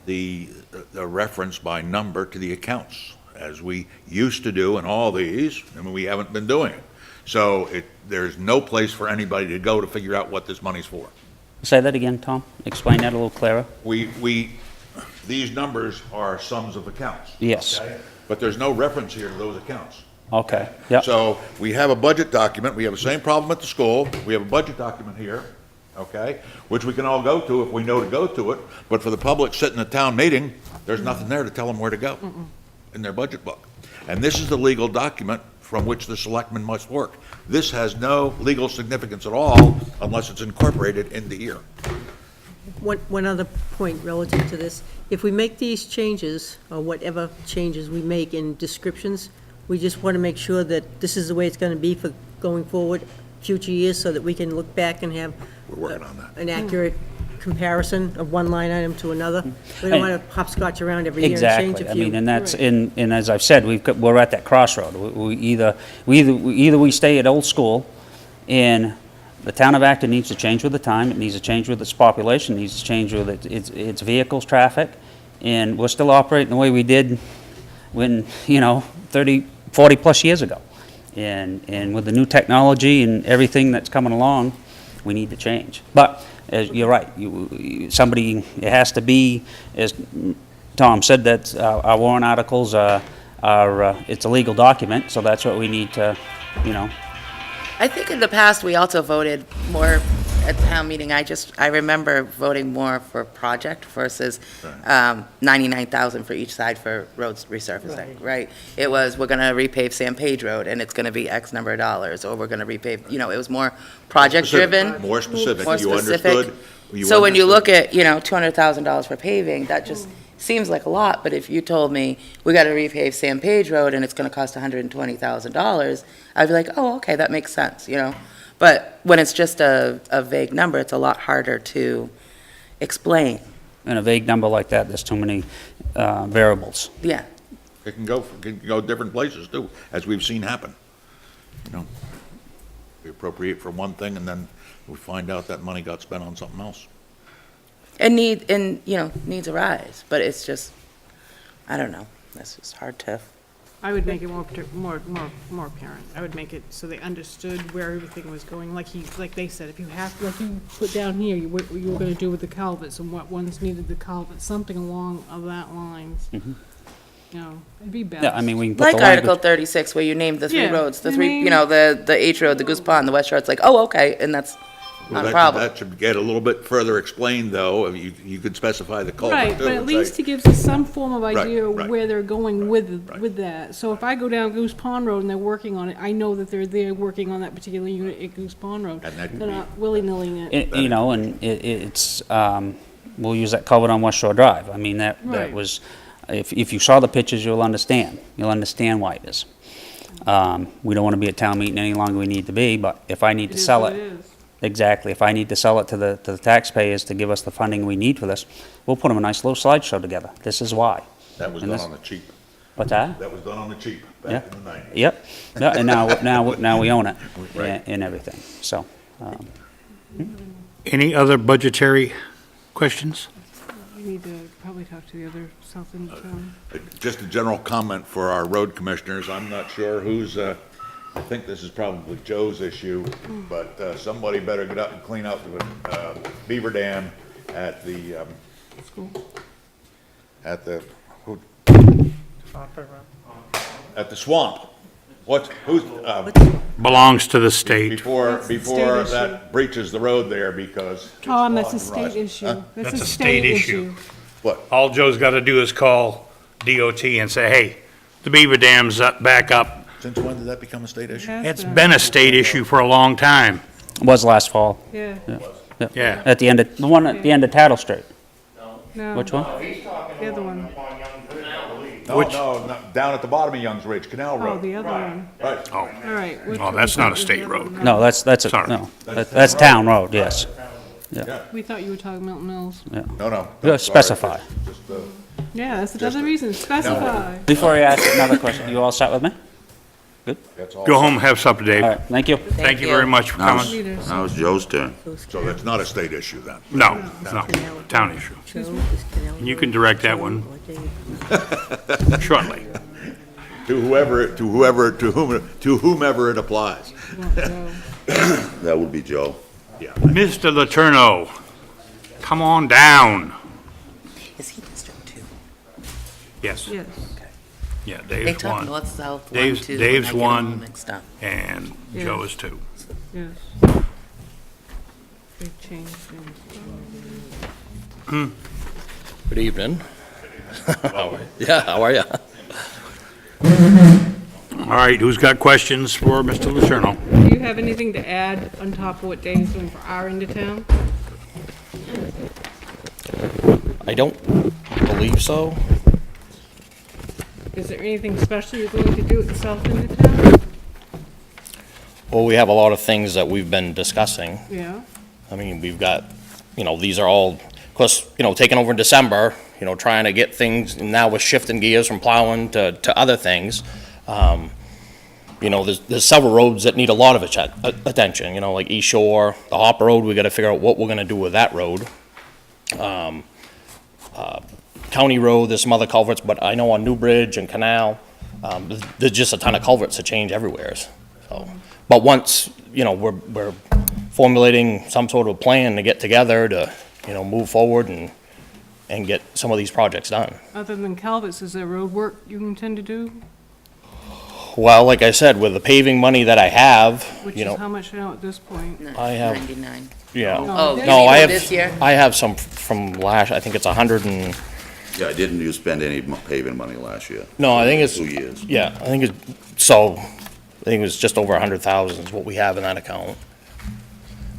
the reference by number to the accounts, as we used to do in all these, and we haven't been doing it. So there's no place for anybody to go to figure out what this money's for. Say that again, Tom, explain that a little clearer. These numbers are sums of accounts. Yes. Okay? But there's no reference here to those accounts. Okay, yep, So we have a budget document, we have the same problem at the school, we have a budget document here, okay, which we can all go to if we know to go to it, but for the public sitting at town meeting, there's nothing there to tell them where to go in their budget book. And this is the legal document from which the selectmen must work. This has no legal significance at all unless it's incorporated into here. One other point relative to this, if we make these changes, or whatever changes we make in descriptions, we just want to make sure that this is the way it's going to be for going forward, future years, so that we can look back and have We're working on that. an accurate comparison of one line item to another. We don't want to hopscotch around every year and change exactly. a I few. mean, and that's, and as I've said, we're at that crossroad. Either we stay at old school, and the town of Acton needs to change with the time, it needs to change with its population, it needs to change with its vehicles, traffic, and we're still operating the way we did when, 30, 40-plus years ago. And with the new technology and everything that's coming along, we need to change. But, you're right, it has to be, as Tom said, that our warrant articles it's a legal document, so that's what we need to, you know, I think in the past, we also voted more at town meeting. I remember voting more for project versus 99,000 for each side for roads resurfacing, right? It was, we're gonna repave San Page Road, and it's gonna be X number of dollars, or we're gonna repave, you know, it was more project-driven. More specific, More you specific. understood? So when you look at, you know, $200,000 for paving, that just seems like a lot, but if you told me, we gotta repave San Page Road and it's gonna cost $120,000, I'd be like, oh, okay, that makes sense, you know? But when it's just a vague number, it's a lot harder to explain. in a vague number like that, there's too many variables. Yeah. It can go different places too, as we've seen happen. You know, we appropriate for one thing and then we find out that money got spent on something else. And you know, needs arise, but it's just, I don't know, that's just hard to. I would make it more apparent. I would make it so they understood where everything was going, like they said, if you have, like you put down here, what you were gonna do with the culverts and what ones needed the culverts, something along of that lines. You know, it'd be best. Yeah, I mean, we can put Like the Article language. 36, where you named the three Yeah, roads, the I three, mean- you know, the H Road, the Goose Pond, the West Shore, it's like, oh, okay, and that's Well, not a that- problem. That should get a little bit further explained, though. I mean, you could specify the culvert, Right, too, but at and least say- it gives us some form of Right, idea right. where they're going with Right. that. So if I go down Goose Pond Road and they're working on it, I know that they're there working on that particular unit at Goose Pond Road. And that could They're be- not willy-nilly it. You know, and it's, we'll use that culvert on West Shore Drive. I mean, that Right. was, if you saw the pictures, you'll understand. You'll understand why it is. We don't want to be at town meeting any longer we need to be, but if I need It to is sell what it, it is. exactly, if I need to sell it to the taxpayers to give us the funding we need for this, we'll put them a nice little slideshow together. This is why. That was And done this- on the cheap. What's that? That was done on the cheap Yeah. back in the 90s. Yep. Yeah, and now we own it Right. and everything, so. Any other budgetary questions? You need to probably talk to the other South End town. Just a general comment for our road commissioners. I'm not sure who's, I think this is probably Joe's issue, but somebody better get up and clean up the beaver dam at the, at the, who- at the swamp. Belongs to the state. Before That's the state before issue. that breaches the road there because. it's Tom, that's a clogged and state rusted. issue. That's a state issue. What? All Joe's got to do is call DOT and say, hey, the beaver dam's back up. Since when did that become a state issue? It's been a state issue for a long time. Was last fall. Yeah, Yeah. At the end of, the one at the end of Tattle Street. no. Which one? The other one. No, no, down at the bottom of Young's Ridge, Canal Oh, Road. the other one. Right. All right. which Oh, one that's not a is state the road. other one? No, that's a, Sorry. no, that's town road, yes. We thought you were talking Milton Mills. No, no. Yeah, sorry. specify. Just, Yeah, that's another reason, specify. Before I ask another question, you all set with me? that's all. Go home, and have supper, Dave. All right, thank you. Thank you very much for Now coming. it's, now it's Joe's turn. So that's not a state issue then? No, no, town issue. And you can direct that one shortly. To whomever it applies. That would be Joe. Yeah. Mr. Letourneau, come on down. Is he District 2? Yes, Yes. yeah, They Dave's talk one, north, south, 1, Dave's- 2. Dave's and I get 'em all one. mixed up. and Yeah. Joe is two. Yes. They changed things. Good evening. Yeah, how are you? All right, who's got questions for Mr. Letourneau? Do you have anything to add on top of what Dave's doing for our end of town? I don't believe so. Is there anything special you're going to do at the south end of town? Well, we have a lot of things that we've been discussing. Yeah, I mean, we've got, these are all, of course, taking over in December, trying to get things, and now we're shifting gears from plowing to other things. There's several roads that need a lot of attention, like East Shore, the Hopper Road, we gotta figure out what we're gonna do with that road. County Road, there's some other culverts, but I know on New Bridge and Canal, there's just a ton of culverts to change everywhere, so. But once, we're formulating some sort of plan to get together to, move forward and and get some of these projects done. Other than culverts, is there road work you intend to do? Well, like I said, with the paving money that I have, Which you is know, how much now at this point? I have- 99. yeah. Oh, this No, I have. this year? I have some from last, I think it's 100 and, Yeah, didn't you spend any paving money last year? no, I think it's, 2 years. yeah, I think it's, so, I think it was just over 100,000 is what we have in that account.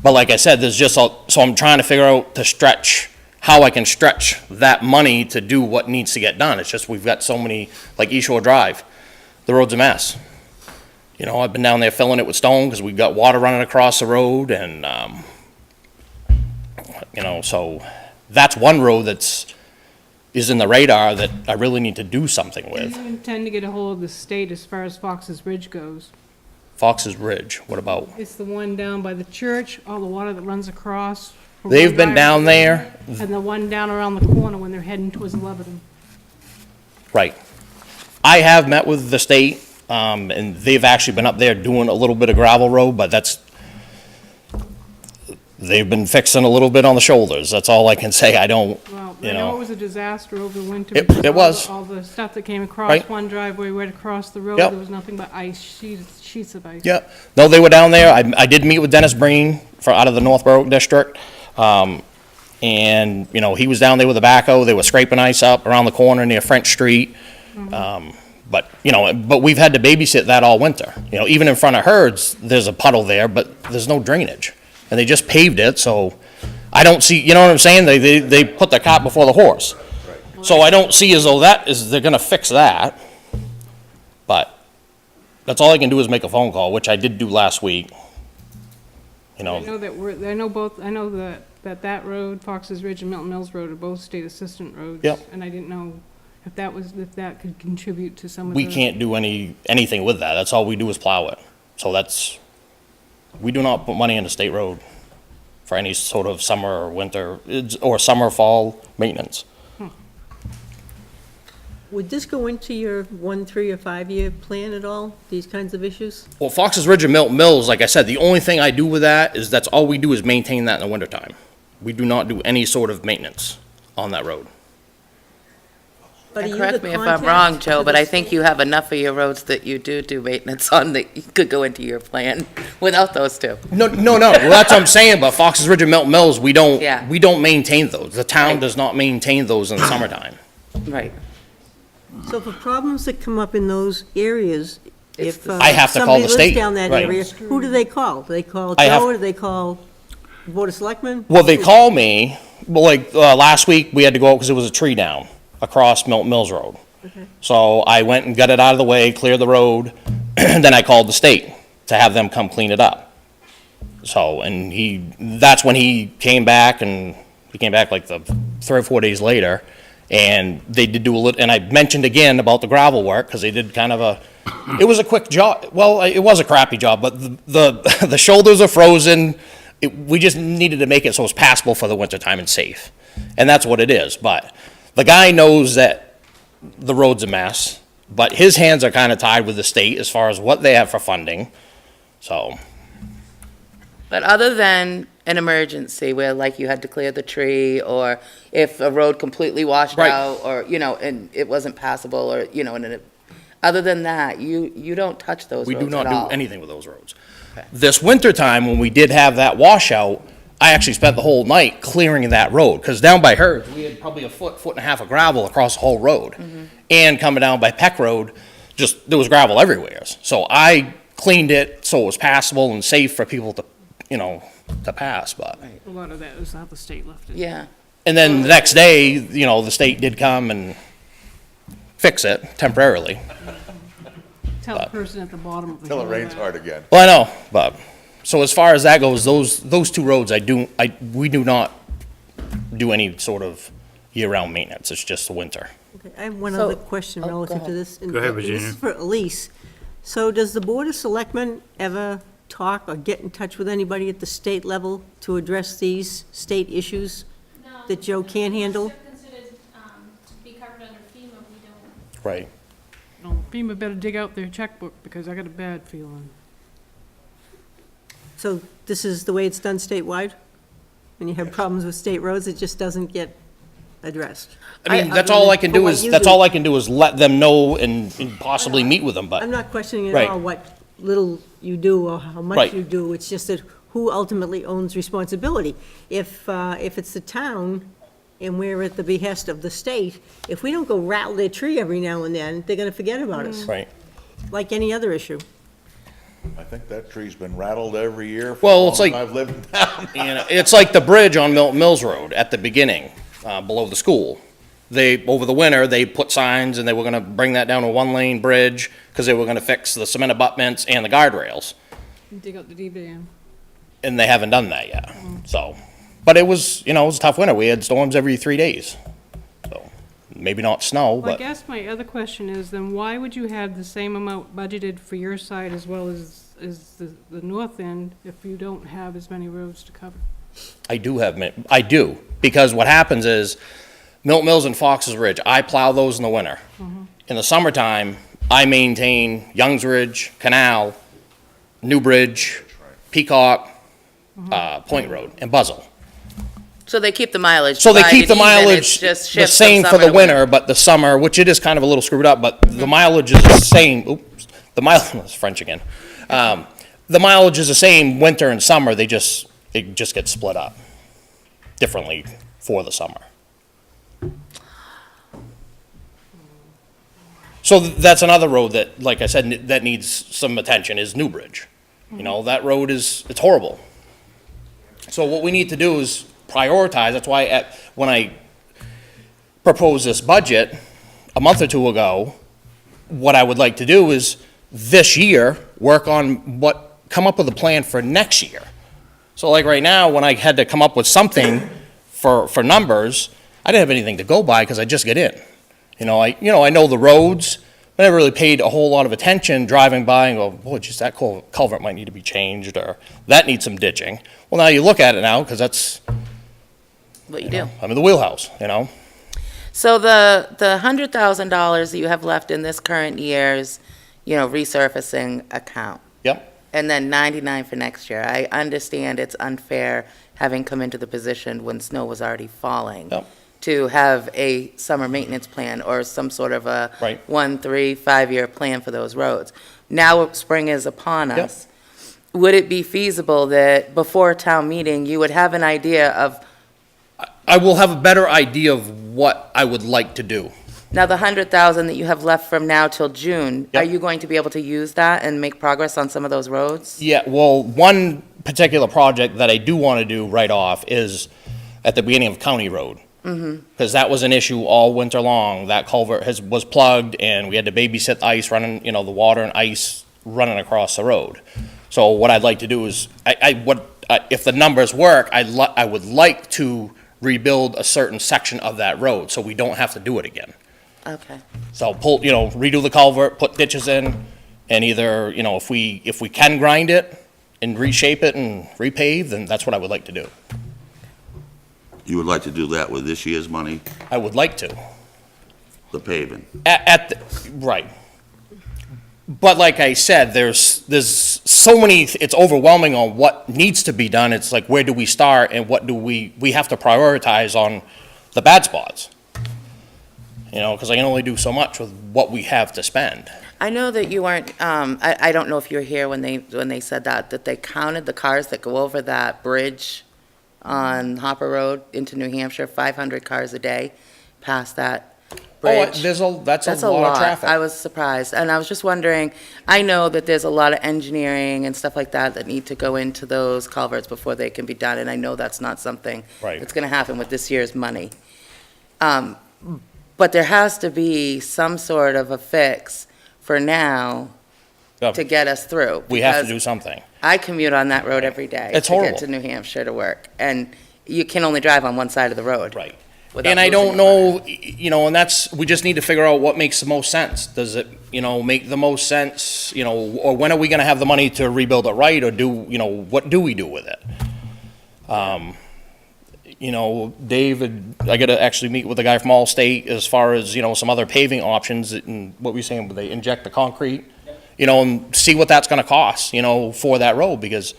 But like I said, there's just, so I'm trying to figure out to stretch, how I can stretch that money to do what needs to get done. It's just, we've got so many, like East Shore Drive, the road's a mess. You know, I've been down there filling it with stone because we've got water running across the road and, you know, so that's one road is in the radar that I really need to do something Do with. you intend to get a hold of the state as far as Fox's Ridge goes? Fox's Ridge, what about? It's the one down by the church, all the water that runs across. from They've one been drive down to there, the other, And the one down around the corner when they're heading towards Lebanon. right. I have met with the state, and they've actually been up there doing a little bit of gravel road, but they've been fixing a little bit on the shoulders. That's all I can say. I don't, Well, you I know it know. was a disaster over the winter. It because was. All the stuff that came across Right. one driveway right across the road, Yep. there was nothing but ice, sheets of ice. Yeah, no, they were down there. I did meet with Dennis Breen out of the North Berwick District. And, you know, he was down there with a backhoe. They were scraping ice up around the corner near French Street. But, you know, but we've had to babysit that all winter. You know, even in front of Herd's, there's a puddle there, but there's no drainage. And they just paved it, so I don't see, you know what I'm saying? They put the cart before the horse. So I don't see as though they're gonna fix that. But that's all I can do is make a phone call, which I did do last week. You I know, know that road, Fox's Ridge and Milton Mills Road are both state assistant roads. Yep. And I didn't know if that could contribute to some of the. we can't do anything with that. That's all we do is plow it. So we do not put money into state road for any sort of summer or winter, or summer, fall maintenance. Would this go into your 1, 3, or 5-year plan at all, these kinds of issues? Well, Fox's Ridge and Milton Mills, like I said, the only thing I do with that is that's all we do is maintain that in the wintertime. We do not do any sort of maintenance on that road. But are And you correct the me if I'm contact wrong, Joe, for but the I think you have enough of your roads that you do maintenance on that you could go into your plan without those two. No. Well, that's what I'm saying, but Fox's Ridge and Milton Mills, we Yeah. don't maintain those. The town Right. does not maintain those in the summertime. Right. So for problems that come up in those areas, It's if the- I have to call the somebody state, lives down that right. area, who do they call? Do they call I have- Joe, or do they call Board of Selectmen? Well, they call me, well, like, last week, we had to go out because there was a tree down across Milton Mills Road. Okay. So I went and got it out of the way, cleared the road, and then I called the state to have them come clean it up. So, and that's when he came back, and he came back like 3 or 4 days later, and they did do a little, and I mentioned again about the gravel work, because they did kind of it was a quick job, well, it was a crappy job, but the shoulders are frozen. We just needed to make it so it's passable for the wintertime and safe, and that's what it is, but the guy knows that the road's a mess, but his hands are kind of tied with the state as far as what they have for funding, so. But other than an emergency where like you had to clear the tree, or if a road completely washed Right. out, or, you know, and it wasn't passable, or, you know, other than that, you don't touch those We roads do not at all. do anything with those roads. This wintertime, when we did have that washout, I actually spent the whole night clearing that road, because down by Herd's, we had probably a foot and a half of gravel across the whole road. And coming down by Peck Road, there was gravel everywhere. So I cleaned it so it was passable and safe for people to, you know, to pass, but. A lot of that is how the state left it. Yeah. And then the next day, you know, the state did come and fix it temporarily. Tell the person at the bottom of the hill. Till it rains that. hard again. Well, I know, but, so as far as that goes, those two roads, we do not do any sort of year-round maintenance. It's just the winter. Okay, I have one So- other question oh, go relative to ahead. this. and Go ahead, This Virginia. is for Elise. So does the Board of Selectmen ever talk or get in touch with anybody at the state level to address these state issues that Joe can't handle? They're considered to be covered under FEMA, we don't. Right. No, FEMA better dig out their checkbook, because I got a bad feeling. So this is the way it's done statewide? When you have problems with state roads, it just doesn't get addressed. I mean, that's all I can for do what is, you that's do. all I can do is let them know and possibly meet with them, I'm but, not questioning Right. at all what little you do or how much Right. you do. It's just that who ultimately owns responsibility? If it's the town and we're at the behest of the state, if we don't go rattle their tree every now and then, they're gonna forget about us, right. like any other issue. I think that tree's been rattled every year for Well, as it's long as like- I've lived in town. You know, it's like the bridge on Milton Mills Road at the beginning, below the school. They, over the winter, they put signs and they were gonna bring that down to a one-lane bridge because they were gonna fix the cement abutments and the guardrails. Dig out the DBM. And they haven't done that yet, so. But it was, you know, it was a tough winter. We had storms every 3 days. So, maybe not snow, Well, I but, guess my other question is, then why would you have the same amount budgeted for your side as well as the north end if you don't have as many roads to cover? I do, because what happens is, Milton Mills and Fox's Ridge, I plow those in the winter. In the summertime, I maintain Youngs Ridge, Canal, New Bridge, Peacock, Point Road, and Buzzell. So they keep the mileage. So they keep divided the even, it's mileage just the shifts from same for summer the to winter, but the summer, which it is kind of a little screwed up, but the mileage is the same, oops, the mileage, it's French again. The mileage is the same winter and summer, it just gets split up differently for the summer. So that's another road that, like I said, that needs some attention, is New Bridge. You know, that road it's horrible. So what we need to do is prioritize, that's why when I proposed this budget a month or two ago, what I would like to do is this year, work on come up with a plan for next year. So like right now, when I had to come up with something for numbers, I didn't have anything to go by because I just get in. I know the roads, I never really paid a whole lot of attention driving by and go, boy, just that culvert might need to be changed, or that needs some ditching. Well, now you look at it now, because that's, what you do. I'm in the wheelhouse, you know? So the $100,000 that you have left in this current year's, resurfacing account, Yep, and then 99 for next year. I understand it's unfair, having come into the position when snow was already falling, Yep. to have a summer maintenance plan or some sort of a Right. 1, 3, 5-year plan for those roads. Now spring is upon Yep. us. Would it be feasible that before town meeting, you would have an idea of, I will have a better idea of what I would like to do. now the 100,000 that you have left from now till June, are Yep. you going to be able to use that and make progress on some of those roads? Yeah, well, one particular project that I do want to do right off is at the beginning of County Road. Because that was an issue all winter long. That culvert was plugged, and we had to babysit the ice running, the water and ice running across the road. So what I'd like to do is, if the numbers work, I would like to rebuild a certain section of that road, so we don't have to do it again. Okay. So redo the culvert, put ditches in, and either, if we can grind it and reshape it and repave, then that's what I would like to do. You would like to do that with this year's money, I would like to. the paving? Right. But like I said, there's so many, it's overwhelming on what needs to be done. It's like, where do we start and what do we have to prioritize on the bad spots? Because I can only do so much with what we have to spend. I know that you weren't, I don't know if you were here when they said that they counted the cars that go over that bridge on Hopper Road into New Hampshire, 500 cars a day past that bridge. That's That's a lot of traffic. I was surprised, and I was just wondering, I know that there's a lot of engineering and stuff like that need to go into those culverts before they can be done, and I know that's not something Right. that's gonna happen with this year's money. But there has to be some sort of a fix for now Yeah, to get us through. We have to because do something. I commute on that road every day. It's To horrible. get to New Hampshire to work, and you can only drive on one side of the road. Right. without And I losing don't a know, and we just need to figure out what makes the most sense. Does it, make the most sense, or when are we gonna have the money to rebuild it right, or what do we do with it? David, I gotta actually meet with a guy from Allstate as far as, some other paving options, and what were you saying, would they inject the concrete? And see what that's gonna cost, for that road, because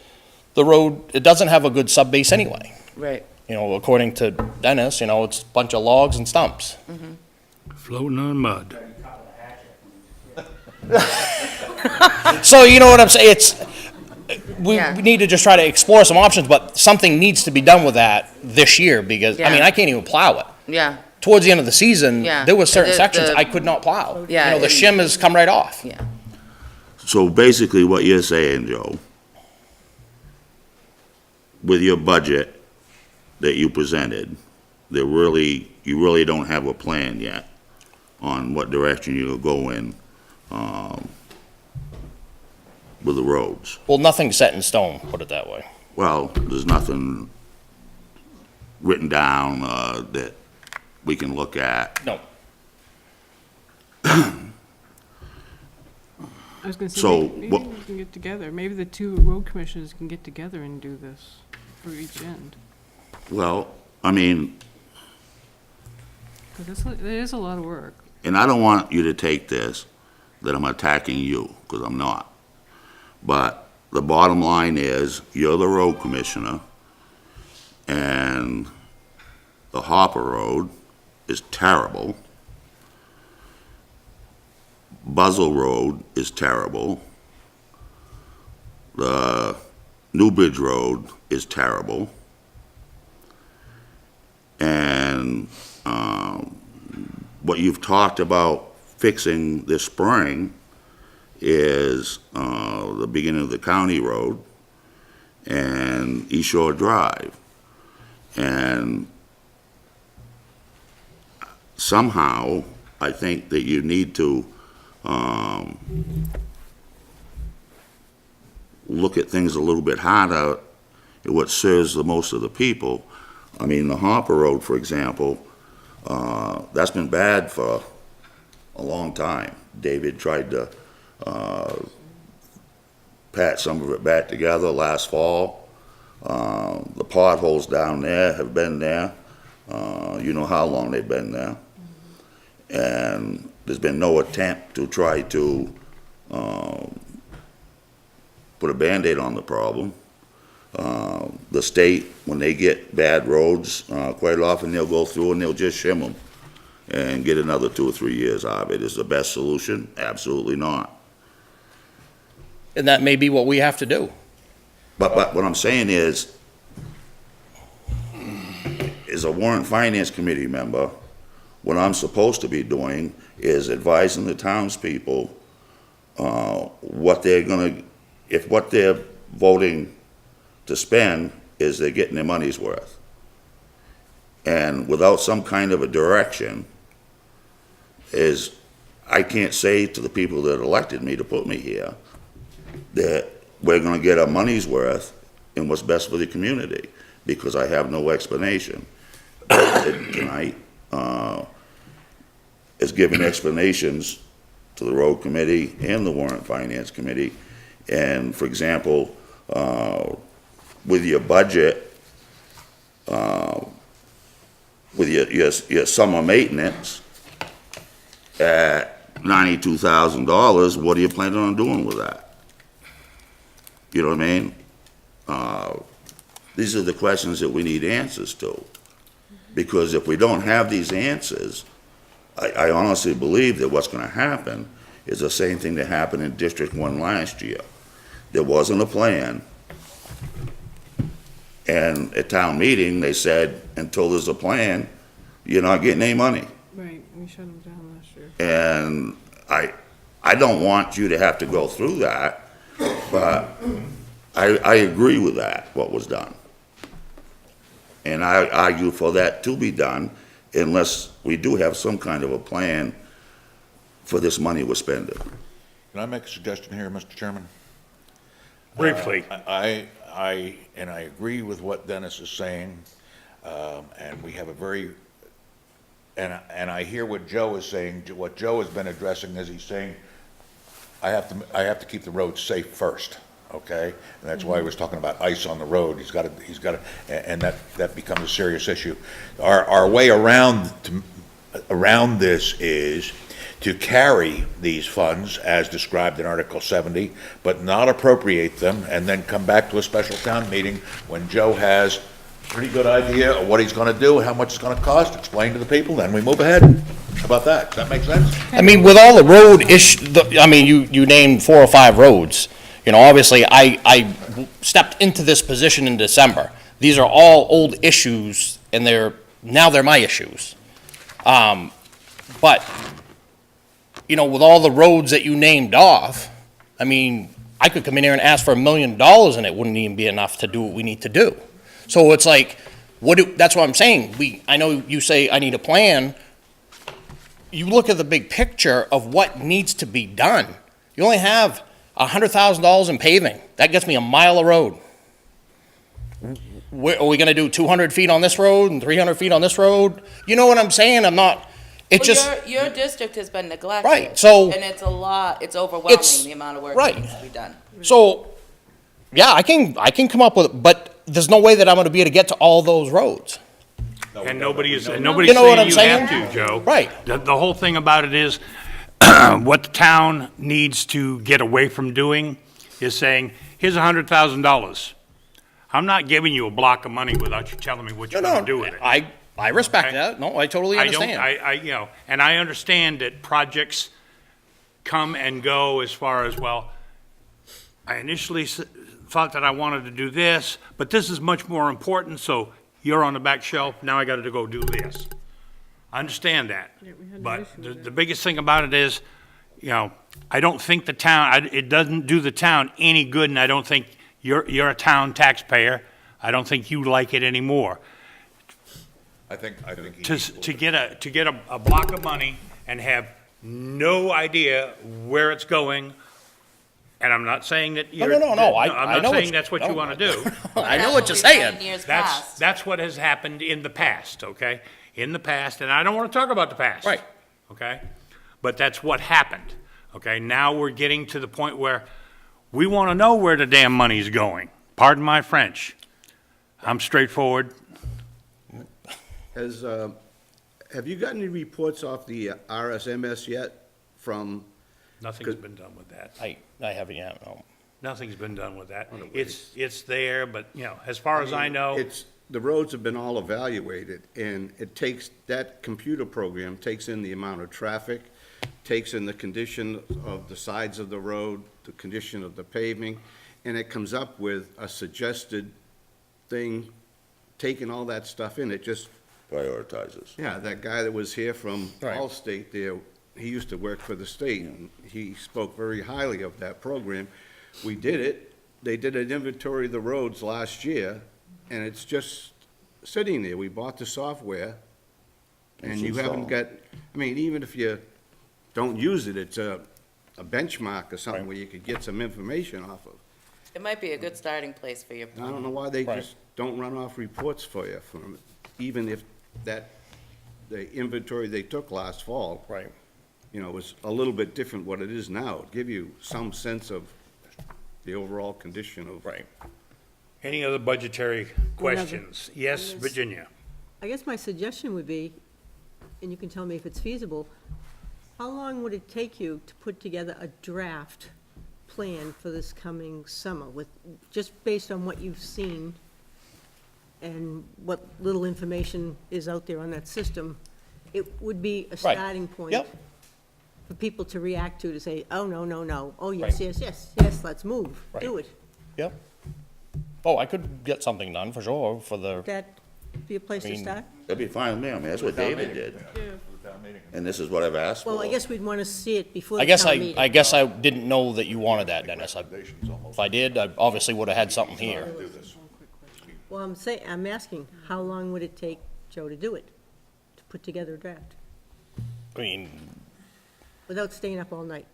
the road, it doesn't have a good sub base anyway. Right. you know, according to Dennis, you know, it's a bunch of logs and stumps. Floating on mud. So, you know what I'm saying? We Yeah. need to just try to explore some options, but something needs to be done with that this year, because, I mean, Yeah. I can't even plow it. Yeah, Towards the end of the season, Yeah. there were certain The- sections the- I could not plow. Yeah, You know, the and- shim has come right off. yeah. So basically what you're saying, Joe, with your budget that you presented, you really don't have a plan yet on what direction you'll go in, with the roads. Well, nothing's set in stone, put it that way. Well, there's nothing written down, that we can look at. No. I was gonna say, So, maybe what- we can get together, maybe the two road commissioners can get together and do this for each end. Well, I mean, Because it is a lot of work. and I don't want you to take this, that I'm attacking you, because I'm not. But the bottom line is, you're the road commissioner, and the Hopper Road is terrible. Buzzell Road is terrible. The New Bridge Road is terrible. And what you've talked about fixing this spring is the beginning of the county road and East Shore Drive. And somehow, I think that you need to look at things a little bit harder at what serves the most of the people. I mean, the Hopper Road, for example, that's been bad for a long time. David tried to patch some of it back together last fall. The potholes down there have been there. You know how long they've been there. And there's been no attempt to try to put a Band-Aid on the problem. The state, when they get bad roads, quite often they'll go through and they'll just shim them and get another 2 or 3 years out of it. Is the best solution? Absolutely not. And that may be what we have to do. But what I'm saying is, as a Warrant and Finance Committee member, what I'm supposed to be doing is advising the townspeople what they're gonna, if what they're voting to spend is they're getting their money's worth. And without some kind of a direction, I can't say to the people that elected me to put me here that we're gonna get our money's worth and what's best for the community, because I have no explanation. Tonight, is giving explanations to the road committee and the Warrant and Finance Committee. And for example, with your budget, with your summer maintenance at $92,000, what are you planning on doing with that? You know what I mean? These are the questions that we need answers to. Because if we don't have these answers, I honestly believe that what's gonna happen is the same thing that happened in District 1 last year. There wasn't a plan. And at town meeting, they said, until there's a plan, you're not getting any money. Right, we shut them down last year. And I don't want you to have to go through that, but I agree with that, what was done. And I argue for that to be done unless we do have some kind of a plan for this money we're spending. Can I make a suggestion here, Mr. Chairman? Briefly. I agree with what Dennis is saying, and we have a very, and I hear what Joe is saying. What Joe has been addressing is he's saying, I have to keep the roads safe first, okay? And that's why he was talking about ice on the road. He's got to, and that becomes a serious issue. Our way around this is to carry these funds as described in Article 70, but not appropriate them, and then come back to a special town meeting when Joe has pretty good idea of what he's gonna do, how much it's gonna cost, explain to the people, then we move ahead. How about that? Does that make sense? I mean, with all the road I mean, you named 4 or 5 roads. You know, obviously, I stepped into this position in December. These are all old issues, and now they're my issues. But, you know, with all the roads that you named off, I mean, I could come in here and ask for $1 million, and it wouldn't even be enough to do what we need to do. So it's like, that's what I'm saying. I know you say I need a plan. You look at the big picture of what needs to be done. You only have $100,000 in paving. That gets me a mile of road. Are we gonna do 200 feet on this road and 300 feet on this road? You know what I'm saying? I'm not, it Well, just, your district has been neglected. Right, so- And it's a lot, it's overwhelming, It's- the amount of work right. that needs to be done. so, yeah, I can come up with it, but there's no way that I'm gonna be able to get to all those roads. And nobody's You know what I'm saying you have saying? to, Joe. Right. The whole thing about it is, what the town needs to get away from doing is saying, here's $100,000. I'm not giving you a block of money without you telling me what you're gonna do with it. I respect Okay. that. No, I totally I don't, understand. you know, and I understand that projects come and go as far as, well, I initially thought that I wanted to do this, but this is much more important, so you're on the back shelf, now I gotta go do this. I understand that. Yeah, we had an But issue with the biggest thing about it is, you know, I don't think the town, it doesn't do the town any good, and I don't think you're a town taxpayer. I don't think you like it anymore. I think he To, needs a little to bit- get a block of money and have no idea where it's going, and I'm not saying that you're. no, I I'm know not what's- saying that's what you no, wanna do. I know what you're That's we've done saying. in years That's, past. that's what has happened in the past, okay? In the past, and I don't wanna talk about the past. Right. Okay? But that's what happened, okay? Now we're getting to the point where we wanna know where the damn money's going. Pardon my French. I'm straightforward. Have you got any reports off the RSMS yet from, Nothing's been done with that. I haven't yet, no. Nothing's been done with that. It's there, but, you know, as far as I know, the roads have been all evaluated, and it takes, that computer program takes in the amount of traffic, takes in the condition of the sides of the road, the condition of the paving, and it comes up with a suggested thing, taking all that stuff in, it just, Prioritizes. yeah, that guy that was here from Right. Allstate there, he used to work for the state, and he spoke very highly of that program. We did it, they did an inventory of the roads last year, and it's just sitting there. We bought the software, and It's you haven't installed. got, I mean, even if you don't use it, it's a benchmark or something where you could get some information off of. It might be a good starting place for your I don't know why they Right. just don't run off reports for you from it, even if the inventory they took last fall, Right. you know, was a little bit different what it is now. It'd give you some sense of the overall condition of. Right. any other budgetary One other. questions? Yes, Virginia? I guess my suggestion would be, and you can tell me if it's feasible, how long would it take you to put together a draft plan for this coming summer with, just based on what you've seen and what little information is out there on that system? It would be a Right. starting point. Yep. For people to react to say, oh, no, no, no, oh, yes, Right. yes, yes, yes, let's move, do Right. it. Yep. Oh, I could get something done for sure for the, That be a place to mean, start? That'd be fine with me, I mean, that's what David did, and this is what I've asked for. Well, I guess we'd want to see it before I the guess town I meeting. guess I didn't know that you wanted that, Dennis. If I did, I obviously would have had something here. Well, I'm asking, how long would it take Joe to do it, to put together a draft, I mean, without staying up all night?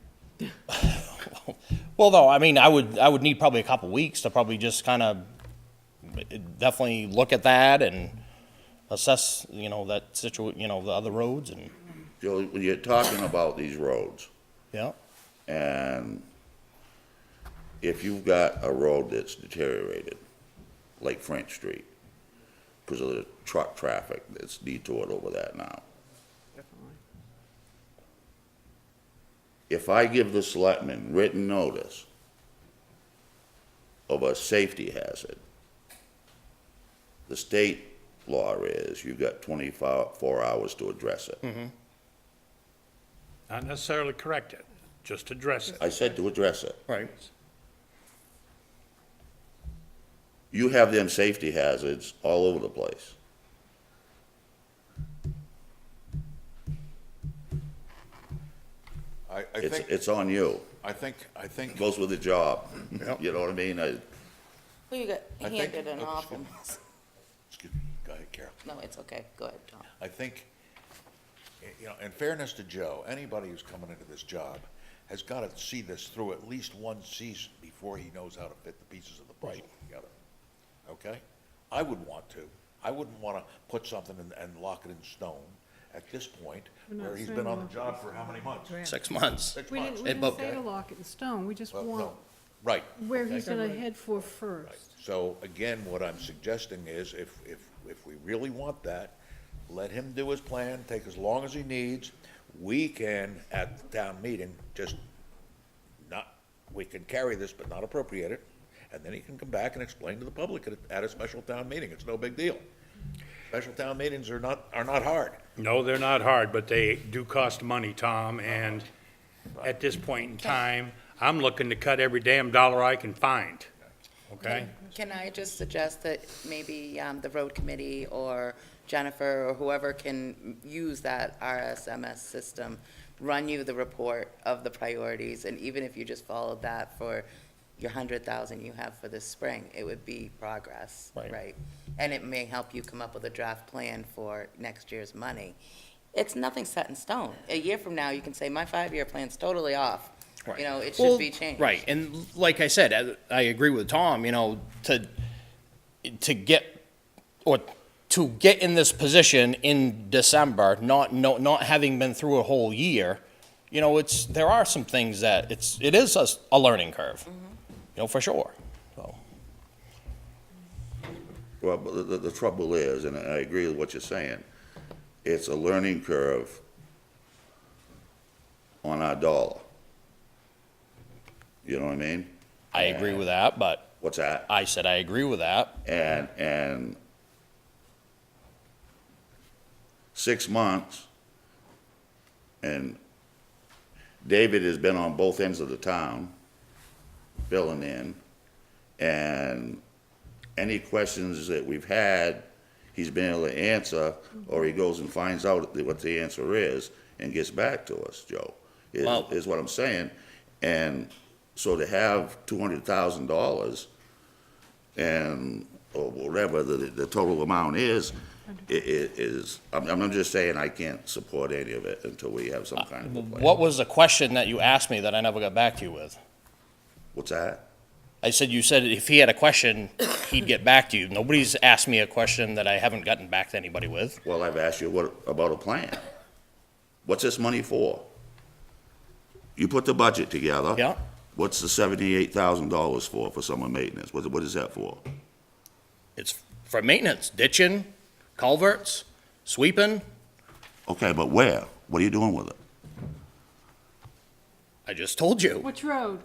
well, no, I mean, I would need probably a couple weeks to probably just kind of definitely look at that and assess, you know, that you know, the other roads and, Joe, when you're talking about these roads, yeah. and if you've got a road that's deteriorated, like French Street, because of the truck traffic that's detoured over that now. If I give the selectmen written notice of a safety hazard, The state law is you've got 24 hours to address it. Not necessarily correct it, just address it. I said to address it. Right. You have them safety hazards all over the place. I It's, think, it's on you. I think, It goes with the job. You know what I mean? Well, you got I think- handed an oh, awful excuse mess. excuse me, go ahead, Carol. No, it's okay, go ahead, Tom. I think, you know, in fairness to Joe, anybody who's coming into this job has got to see this through at least one season before he knows how to fit the pieces of the puzzle together. Okay? I would want to. I wouldn't want to put something and lock it in stone at this point, We're not where he's saying been on the lock it job in for how many months? 6 months. 6 We months. didn't say to lock it in stone, we just Well, want no, right. where okay. he's gonna head for first. So again, what I'm suggesting is if we really want that, let him do his plan, take as long as he needs. We can, at the town meeting, just not, we can carry this but not appropriate it. And then he can come back and explain to the public at a special town meeting. It's no big deal. Special town meetings are not hard. No, they're not hard, but they do cost money, Tom, and at this point in time, I'm looking to cut every damn dollar I can find, okay? Can I just suggest that maybe the road committee or Jennifer or whoever can use that RSMS system, run you the report of the priorities, and even if you just followed that for your 100,000 you have for this spring, it would be progress, Right. right? And it may help you come up with a draft plan for next year's money. It's nothing set in stone. A year from now, you can say, my 5-year plan's totally off. Right. You know, it Well, should be changed. Right, and like I said, I agree with Tom, you know, to get, or to get in this position in December, not having been through a whole year, you know, there are some things that it is a learning curve, you know, for sure, so. Well, but the trouble is, and I agree with what you're saying, it's a learning curve on our dollar. You know what I mean? I agree with that, but What's that? I said I agree with that. And 6 months, and David has been on both ends of the town, filling in, and any questions that we've had, he's been able to answer, or he goes and finds out what the answer is and gets back to us, Joe, Well- is what I'm saying. And so to have $200,000 and, or whatever the total amount is, I'm just saying I can't support any of it until we have some kind of a plan. What was the question that you asked me that I never got back to you with? What's that? I said, you said if he had a question, he'd get back to you. Nobody's asked me a question that I haven't gotten back to anybody with. Well, I've asked you about a plan. What's this money for? You put the budget together. Yeah. What's the $78,000 for summer maintenance? What is that for? It's for maintenance, ditching, culverts, sweeping. Okay, but where? What are you doing with it? I just told you. Which road?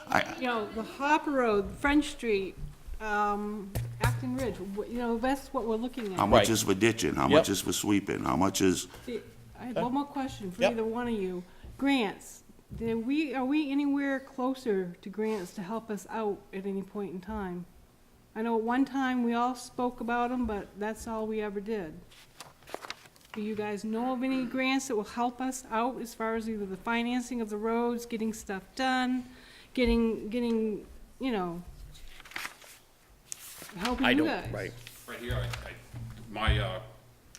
I- You know, the Hopper Road, French Street, Acton Ridge, you know, that's what we're looking How at. much Right. is for ditching? How Yep. much is for sweeping? How much is, See, I have one more question for Yep. either one of you. Grants, are we anywhere closer to grants to help us out at any point in time? I know at one time we all spoke about them, but that's all we ever did. Do you guys know of any grants that will help us out as far as either the financing of the roads, getting stuff done, getting, you know, helping I you don't, guys? right. Right here, my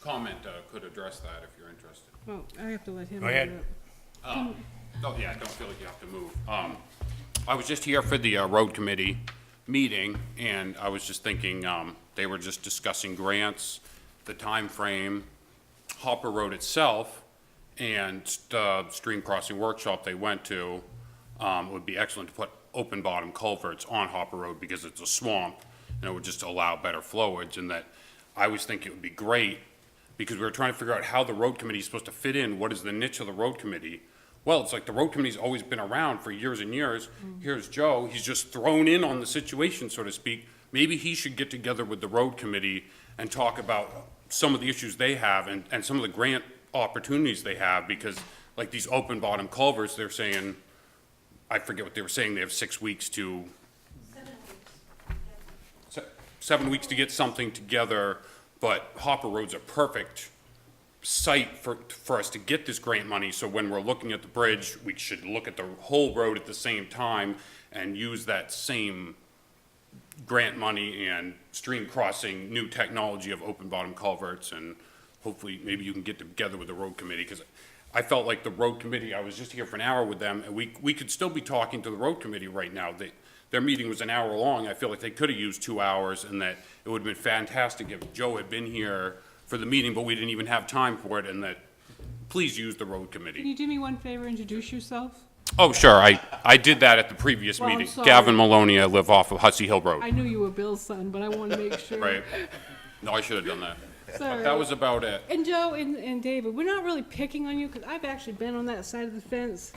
comment could address that if you're interested. Well, I have to let him. Go ahead. do it. Oh, yeah, I don't feel like you have to move. I was just here for the road committee meeting, and I was just thinking, they were just discussing grants, the time frame, Hopper Road itself, and the stream crossing workshop they went to. Would be excellent to put open bottom culverts on Hopper Road because it's a swamp, and it would just allow better flowage, and that I was thinking it would be great, because we were trying to figure out how the road committee is supposed to fit in, what is the niche of the road committee? Well, it's like the road committee's always been around for years and years. Here's Joe, he's just thrown in on the situation, so to speak. maybe he should get together with the road committee and talk about some of the issues they have and some of the grant opportunities they have, because like these open bottom culverts, they're saying, I forget what they were saying, they have 6 weeks to. 7 weeks to get something together, but Hopper Road's a perfect site for us to get this grant money, so when we're looking at the bridge, we should look at the whole road at the same time and use that same grant money and stream crossing new technology of open bottom culverts, and hopefully maybe you can get together with the road committee, because I felt like the road committee, I was just here for an hour with them, and we could still be talking to the road committee right now. Their meeting was an hour long. I feel like they could have used 2 hours, and that it would have been fantastic if Joe had been here for the meeting, but we didn't even have time for it, and that, please use the road Can committee. you do me one favor, introduce yourself? Oh, sure, I did that at the previous Well, I'm meeting. sorry. Gavin Maloney, I live off of Hussey Hill Road. I knew you were Bill's son, but I want to make sure. Right. No, I should have done that. Sorry. That was about it. And Joe and David, we're not really picking on you, because I've actually been on that side of the fence.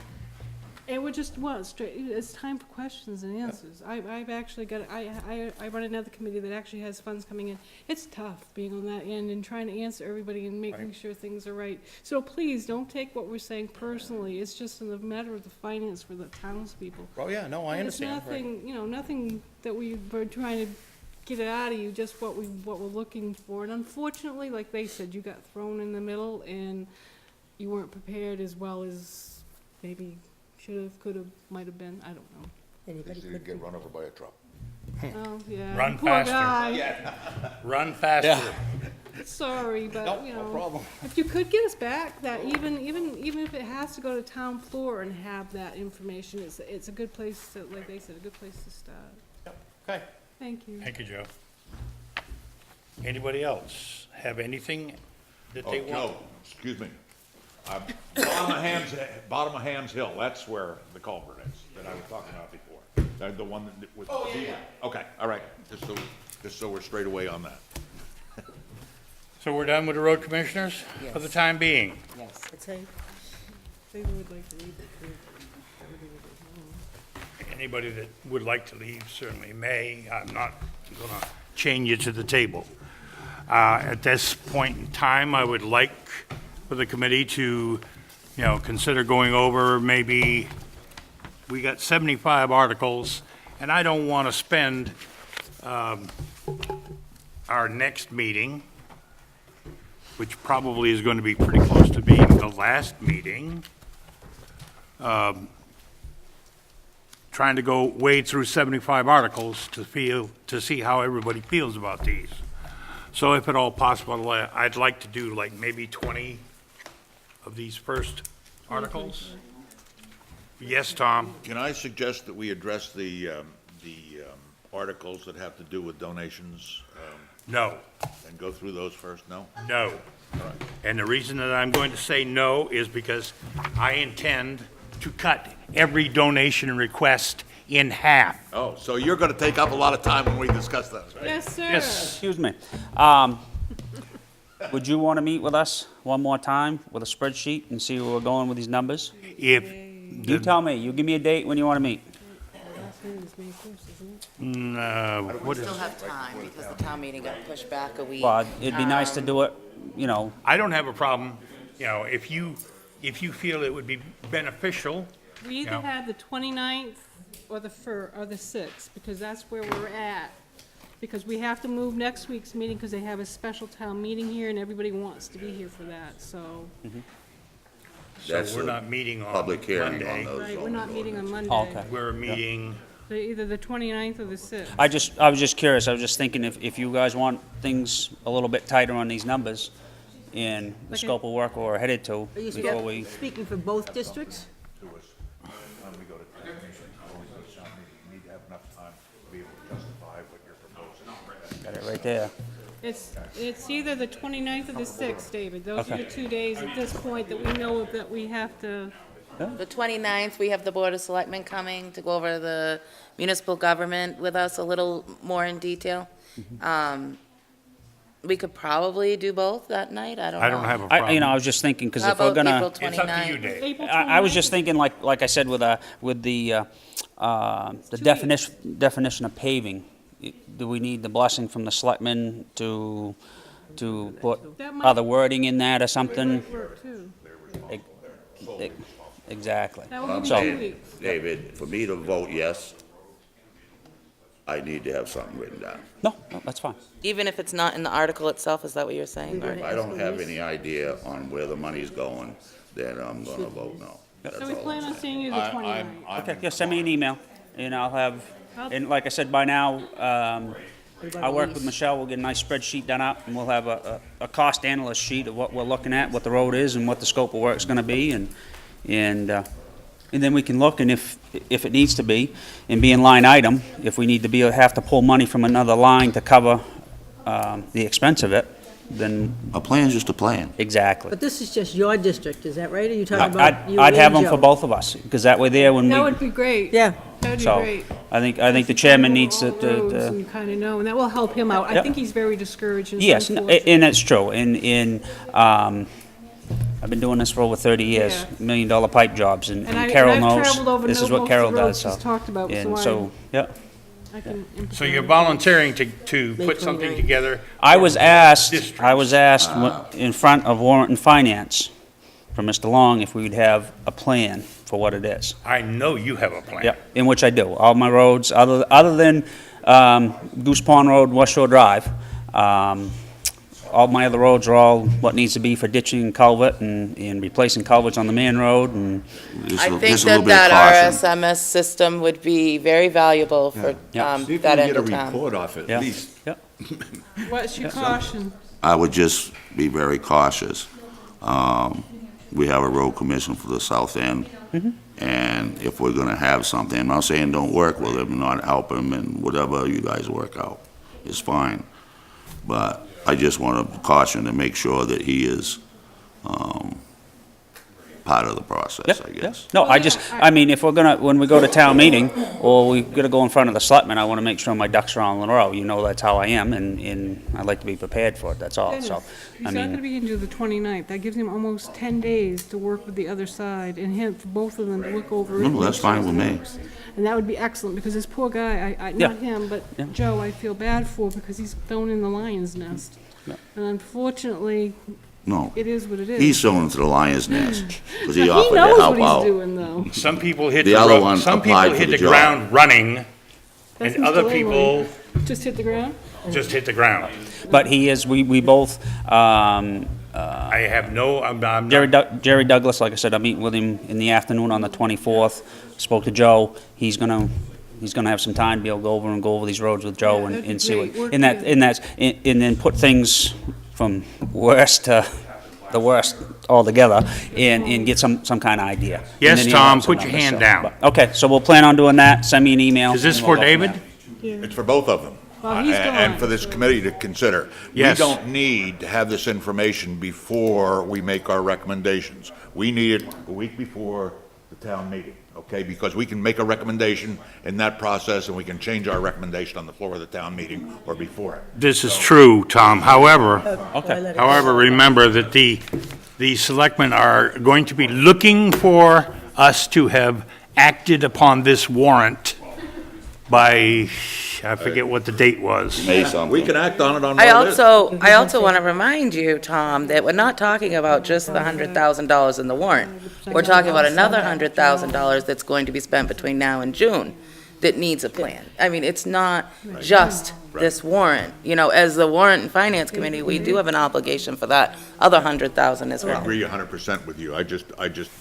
And we're just, straight, it's time for questions and answers. I've actually got, I run another committee that actually has funds coming in. It's tough being on that end and trying to answer everybody and making sure things are right. So please, don't take what we're saying personally. It's just a matter of the finance for the townspeople. Oh, yeah, no, I And it's understand. right. nothing, nothing that we're trying to get it out of you, just what we're looking for. And unfortunately, like they said, you got thrown in the middle and you weren't prepared as well as maybe should've, could've, might've been, I don't know. Anybody could Get run over by a truck. Oh, yeah. Run Poor faster. guy. Run faster. Sorry, but, you No know, problem. if you could get us back that, even if it has to go to town floor and have that information, it's a good place to, like they said, a good place to start. Okay. Thank you. Thank you, Joe. Anybody else have anything that Oh, they want? Joe, excuse me. Bottom of Hams Hill, that's where the culvert is that I was talking about before. The one that was. Oh, yeah. Okay, all right, just so we're straight away on that. So we're done with the road commissioners for the Yes. time being? Yes. They would like to read it. Anybody that would like to leave certainly may. I'm not going to chain you to the table. At this point in time, I would like for the committee to, consider going over maybe, we got 75 articles, and I don't want to spend our next meeting, which probably is going to be pretty close to being the last meeting, trying to go wade through 75 articles to see how everybody feels about these. So if at all possible, I'd like to do like maybe 20 of these first articles. Yes, Tom? Can I suggest that we address the articles that have to do with donations, No, and go through those first? No? no. And the reason that I'm going to say no is because I intend to cut every donation request in half. Oh, so you're gonna take up a lot of time when we discuss those, right? Yes, sir. Yes. Excuse me. Would you want to meet with us one more time with a spreadsheet and see where we're going with these numbers? If, You tell me. You give me a date when you want to meet. Last meeting is May 1st, isn't it? what is, Still have time because the town meeting got pushed back a week. Well, it'd be nice to do it, I don't have a problem, if you feel it would be beneficial, We either Yeah. have the 29th or the 6th, because that's where we're at. Because we have to move next week's meeting because they have a special town meeting here and everybody wants to be here for that, so. so That's we're a not meeting on Public hearing on Monday. those. Right, we're not meeting on Monday. Oh, okay. We're meeting, So either the 29th or the 6th. I was just curious. I was just thinking if you guys want things a little bit tighter on these numbers and the Okay. scope of work we're headed to Are you before we, speaking for both districts? When we go to town meeting, you need to have enough time to be able to justify what you're proposing. got it right there. It's either the 29th or the 6th, David. Those are Okay. the 2 days at this point that we know of that we have to. The 29th, we have the Board of Selectmen coming to go over the municipal government with us a little more in detail. We could probably do both that night, I don't know. I don't have a problem. I was just thinking because How if we're about gonna. April It's up to you, 29th? Dave. April I was 29th? just thinking, like I said, with the definition of paving, do we need the blessing from the selectmen to put That might- other wording in that or something? Work too. Exactly. That would be So- 2 weeks. David, for me to vote yes, I need to have something written down. No, that's fine. Even if it's not in the article itself, is that what you're saying? If I don't have any idea on where the money's going, then I'm gonna vote no. That's So we all plan I'm on saying. seeing you the 29th. Okay, yeah, send me an email, and I'll have, and like I said, by now, I'll work with Michelle, we'll get a nice spreadsheet done up, and we'll have a cost analyst sheet of what we're looking at, what the road is, and what the scope of work's gonna be, and then we can look, and if it needs to be, and be in line item, if we need to have to pull money from another line to cover the expense of it, then A plan's just a plan. exactly. But this is just your district, is that right? Are you talking about you I'd have and them for Joe? both of us, because that way there, when That we, would be great. Yeah. That would be so, great. I think the chairman needs All the roads, to, and you kind of know, and that will help him out. I Yep. think he's very discouraged and yes, unfortunate. and it's true, I've been doing this for over 30 years, Yeah. $1 million pipe jobs, and And Carol I've knows, traveled over this is most what of Carol the roads does, so. she's talked about, And so so, yeah. I can. So you're volunteering to May put something 29th. together? I was asked Districts. in front of Warrant and Finance from Mr. Long if we would have a plan for what it is. I know you have a plan. Yep, in which I do. All my roads, other than Goose Pond Road, West Shore Drive, all my other roads are all what needs to be for ditching and culvert and replacing culverts on the main road and, I think Just a little that bit of caution. RSMS system would be very valuable for Yeah. See if we that can end get a of town. report off at yeah. least. Yep. What's your caution? I would just be very cautious. We have a road commission for the south end, and if we're gonna have something, I'm not saying don't work with him, not help him, and whatever you guys work out is fine. But I just want to caution to make sure that he is, part of the process, I guess. No, I mean, if we're gonna, when we go to town meeting, or we gotta go in front of the selectmen, I wanna make sure my ducks are all in a row. You know that's how I am, and I'd like to be prepared for it, that's all, so. Dennis, I he's not gonna mean, be into the 29th. That gives him almost 10 days to work with the other side and him, for both of them to look over. it. No, that's fine with me. And that would be excellent, because this poor guy, Yeah. not him, but Yeah. Joe, I feel bad for, because he's thrown in the lion's nest. Yeah. And unfortunately, No, it is what it is. he's thrown into the lion's nest, because But he offered to knows help what he's out. doing, though. Some people hit The the other road, one some people applied for hit the the job. ground running, That's and Mr. other Langley. people Just hit the ground? just hit the ground. but he is, we both, I have no, I'm not. Jerry Douglas, like I said, I'm meeting with him in the afternoon on the 24th. Spoke to Joe. He's gonna have some time to be able to go over these roads with Joe Yeah, and that'd be and see what, great. Work and then put things from worst to the worst altogether and get some kind of idea. And Yes, then he'll Tom, have some put your numbers, hand so, down. but- Okay, so we'll plan on doing that. Send me an email. Is this and we'll for go from David? there. It's for both of them. Well, he's And gone. for this committee to consider. Yes. We don't need to have this information before we make our recommendations. We need it a week before the town meeting, okay? Because we can make a recommendation in that process, and we can change our recommendation on the floor of the town meeting or before it. This is true, Tom. However, Okay. remember that the selectmen are going to be looking for us to have acted upon this warrant by, I forget what the date was. May something. We can act on it on I what it is. also want to remind you, Tom, that we're not talking about just the $100,000 in the warrant. We're talking about another $100,000 that's going to be spent between now and June that needs a plan. I mean, it's not just this warrant. You know, as the Warrant and Finance Committee, we do have an obligation for that other $100,000 as I well. agree 100% with you. I just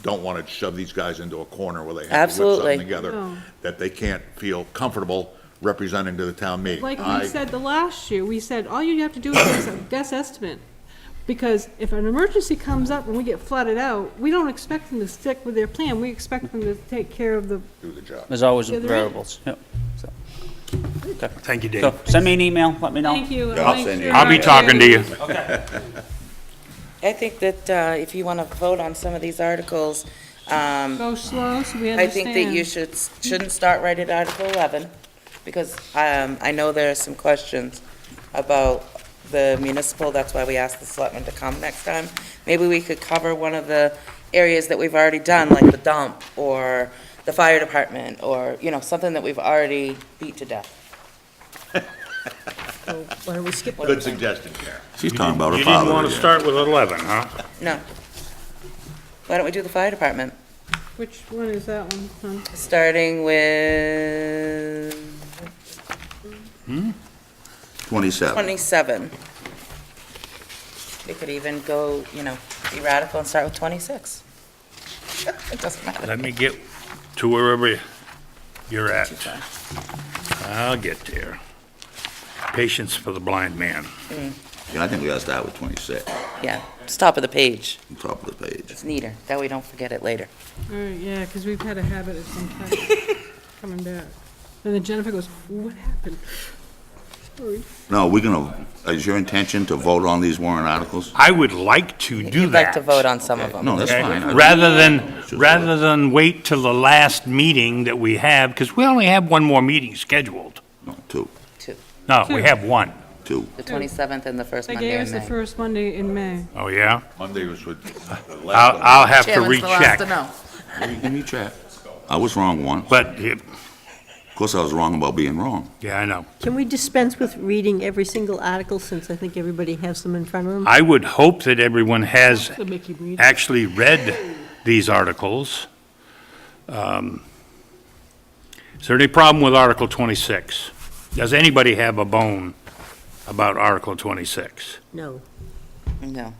don't want to shove these guys into a corner where they have to whip Absolutely. something together No. that they can't feel comfortable representing to the town meeting. Like I- we said the last year, we said, all you have to do is give us a best estimate. Because if an emergency comes up and we get flooded out, we don't expect them to stick with their plan. We expect them to take care of the, Do the job. There's always Yeah, there is. variables. Yep. So, Thank you, so Dave. send me an email. Let me know. thank you. I'll Make send you- sure I'll be I- talking to you. I think that if you want to vote on some of these articles, Go slow so we understand. I think that you shouldn't start right at Article 11, because I know there are some questions about the municipal, that's why we asked the selectmen to come next time. Maybe we could cover one of the areas that we've already done, like the dump, or the fire department, or, you know, something that we've already beat to death. So why don't we skip Good it? suggestion, Karen. She's talking about her You father didn't want to again. start with 11, huh? No. Why don't we do the fire department? Which one is that one, hon? Starting with 27. 27. We could even go, be radical and start with 26. It doesn't matter. Let me get to wherever you're at. Too far. I'll get there. Patience for the blind man. Yeah, I think we gotta start with 26, Yeah, just top of the page. on top of the page. It's neater. That way we don't forget it later. All right, yeah, because we've had a habit of sometimes coming back. And then Jennifer goes, what happened? Sorry. No, is your intention to vote on these warrant articles? I would like to do You'd that. like to vote on some of them. No, that's Okay? fine. Rather than wait till the last meeting that we have, because we only have one more meeting scheduled. No, two, Two. No, we have one. two. The 27th and the first They Monday gave in us the May. first Monday in May. Oh, yeah? Monday was with the last one. I'll have to Chairman's the last to recheck. know. Give me a check. I was wrong once. But, Of course, I was wrong about being wrong. yeah, I know. Can we dispense with reading every single article, since I think everybody has them in front of them? I would hope that everyone has They'll make you read. actually read these articles. Is there any problem with Article 26? Does anybody have a bone about Article 26? No. No.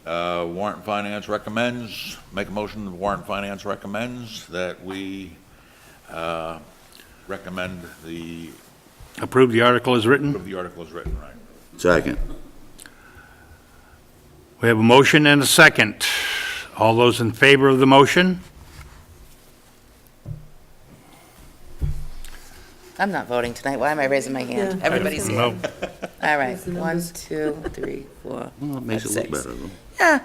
Warrant and Finance recommends, make a motion, that Warrant and Finance recommends that we recommend the, Approve the article as written? the article is written, right? Second. We have a motion and a second. All those in favor of the motion? I'm not voting tonight. Why am I raising my hand? Yeah. Everybody's here. No. All right, Where's the 1, numbers? 2, 3, 4, Well, it makes it look 6. better, though. Yeah,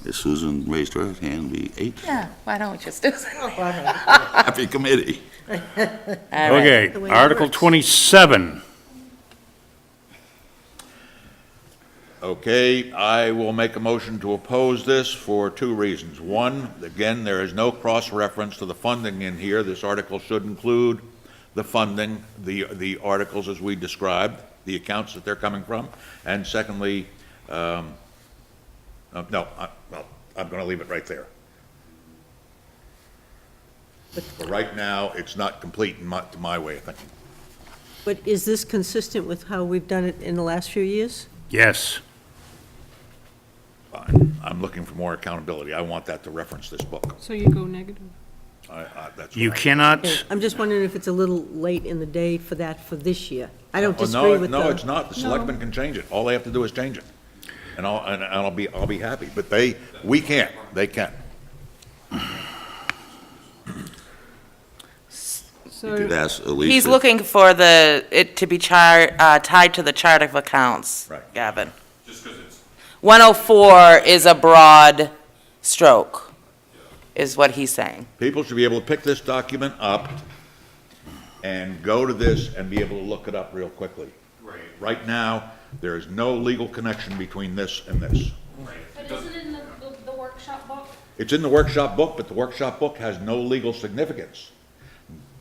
If Susan raised her hand, it'd be 8. yeah, why don't we just do that? Happy committee. All right. Okay, The way it Article works. 27. Okay, I will make a motion to oppose this for two reasons. One, again, there is no cross-reference to the funding in here. This article should include the funding, the articles as we described, the accounts that they're coming from. And secondly, I'm going to leave it right there. For right now, it's not complete to my way of thinking. But is this consistent with how we've done it in the last few years? Yes. Fine. I'm looking for more accountability. I want that to reference this book. So you go negative. That's You what I- cannot, Okay, I'm just wondering if it's a little late in the day for that for this year. I don't Oh, disagree with No, the... it's not. The selectmen can change it. All they have to do is change it. And I'll be happy. But we can't. They can. You could So, ask Alicia. He's looking for it to be tied to the chart of accounts, Right. Gavin. 104 is a broad stroke, is what he's saying. People should be able to pick this document up and go to this and be able to look it up real quickly. Right now, there is no legal connection between this and this. But isn't it in the workshop book? It's in the workshop book, but the workshop book has no legal significance.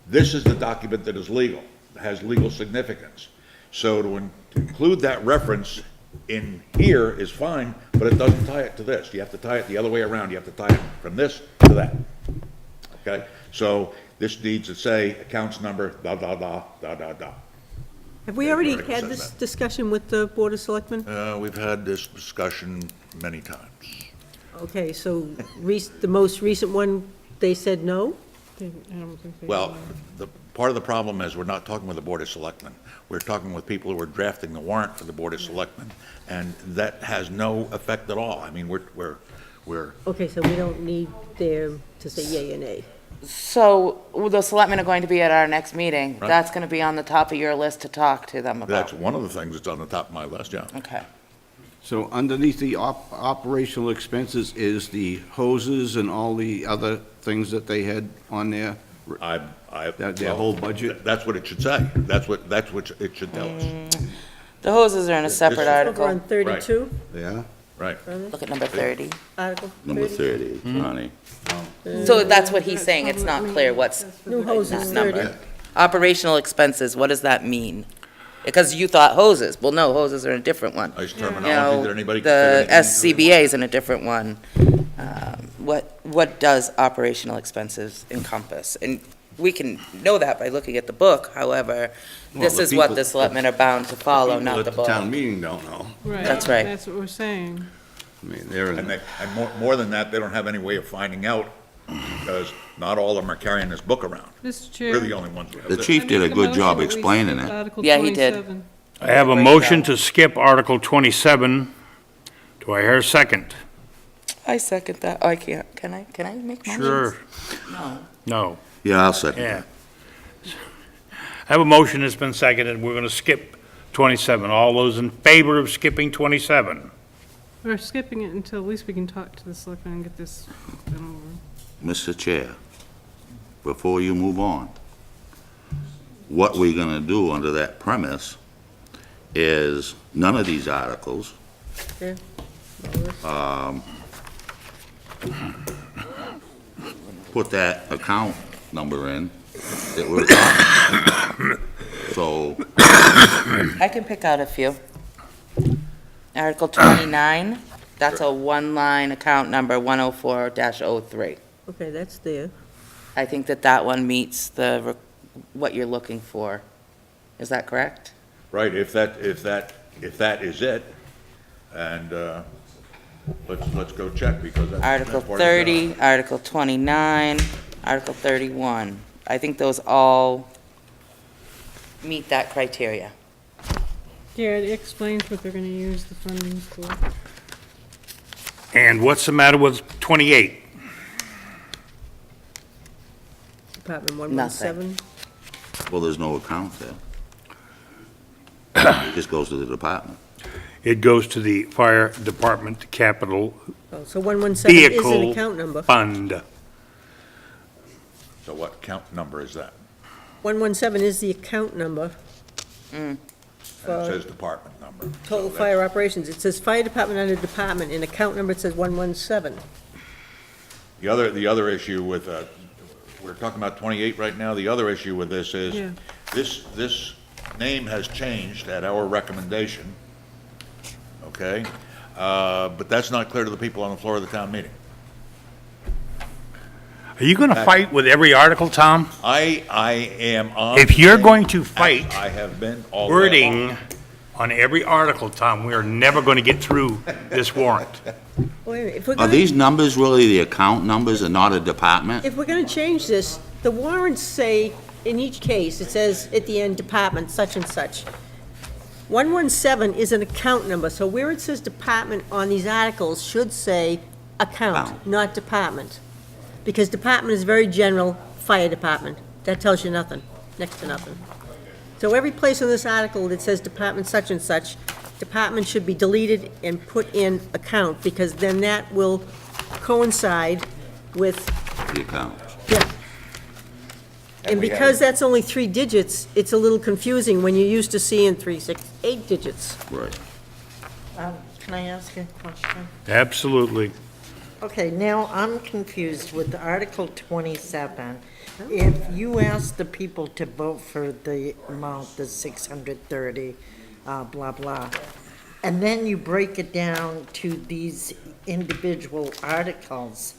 This is the document that is legal, has legal significance. So to include that reference in here is fine, but it doesn't tie it to this. You have to tie it the other way around. You have to tie it from this to that. Okay? So this needs to say accounts number, da, da, da, da, da, da. Have we already Article had says this that. discussion with the Board of Selectmen? We've had this discussion many times. Okay, so the most recent one, they said no? I don't think they. Well, part of the problem is we're not talking with the Board of Selectmen. We're talking with people who are drafting the warrant for the Board of Selectmen, and that has no effect at all. I mean, we're Okay, so we don't need them to say yay or nay. So the selectmen are going to be at our next meeting. Right. That's going to be on the top of your list to talk to them about. that's one of the things that's on the top of my list, yeah. Okay. So underneath the operational expenses is the hoses and all the other things that they had on there? Their whole budget? That's what it should say. That's what it should tell us. The hoses are in a separate This- Over on article. 32, Yeah? Right. Look at number 30. Article Number 30. 30, Connie. So that's what he's saying. It's not clear what's New hoses, that 30. number. Operational expenses, what does that mean? Because you thought hoses. Well, no, hoses are a different one. Nice You terminology know, that anybody can the fit anything into. SCBA is in a different one. What does operational expenses encompass? And we can know that by looking at the book, however, this Well, the is what people- the selectmen are bound to follow, People not at the the town book. meeting don't know. Right. That's right. That's what we're saying. I mean, they're in. And more than that, they don't have any way of finding out, because not all of them are carrying this book around. Mr. Chair. We're the only ones who have The this. chief did a make good motion job that we explaining skip it. Article Yeah, he did. 27. I have a Great motion job. to skip Article 27. Do I hear a second? I second that. Oh, I can't. Can I make motions? Sure. No. No. Yeah, I'll second Yeah. that. I have a motion that's been seconded. We're going to skip 27. All those in favor of skipping 27? We're skipping it until at least we can talk to the selectmen and get this done over. Mr. Chair, before you move on, what we're gonna do under that premise is none of these articles, Yeah. put that account number in that we're talking. So, I can pick out a few. Article 29, that's a one-line account number 104-03. Okay, that's there. I think that one meets what you're looking for. Is that correct? Right, if that is it, and, let's go check, because that's. Article that's part of the job. 30, Article 29, Article 31. I think those all meet that criteria. Yeah, it explains what they're gonna use the funding for. And what's the matter with 28? Department 117. well, there's no account there. It just goes to the department. It goes to the fire department capital Oh, so 117 is an vehicle account number. fund. So what count number is that? 117 is the account number. And it says department number. Total So fire operations. It says fire department under department, and account number it says 117. The other issue with, we're talking about 28 right now, the other issue with this is, Yeah. this name has changed at our recommendation, okay? But that's not clear to the people on the floor of the town meeting. Are you going to fight with every article, Tom? I am on. If you're going to fight I have been all the way along. wording on every article, Tom, we are never going to get through this warrant. Wait a minute, if we're Are gonna, these numbers really the account numbers and not a department? if we're gonna change this, the warrants say, in each case, it says at the end, department such and such. 117 is an account number, so where it says department on these articles should say account, Account. not department. Because department is very general, fire department. That tells you nothing, next to nothing. So every place in this article that says department such and such, department should be deleted and put in account, because then that will coincide with, The account. yeah. And because that's only 3 digits, it's a little confusing when you're used to seeing 3, 6, 8 digits. Right. Can I ask a question? Absolutely. Okay, now I'm confused with Article 27. If you ask the people to vote for the amount, the 630, blah, blah, and then you break it down to these individual articles,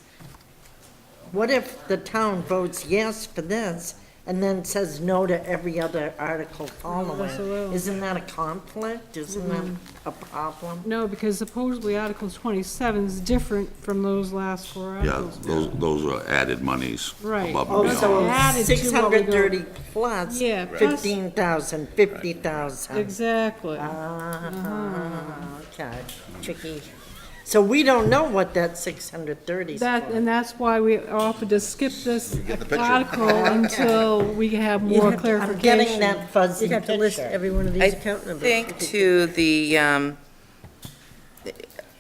what if the town votes yes for this and then says no to every other article following? Isn't that a conflict? Isn't that a problem? No, because supposedly Article 27 is different from those last 4 Yeah, articles. those are added monies Right. above and Oh, beyond. so Added to what we go- 630 plus Yeah, plus- 15,000, 50,000. Exactly. Okay, tricky. So we don't know what that 630 is That, for. and that's why we offered to skip this get the picture. article until we have more I'm clarification. getting that fuzzy You'd have to list picture. every one of I these account numbers. think to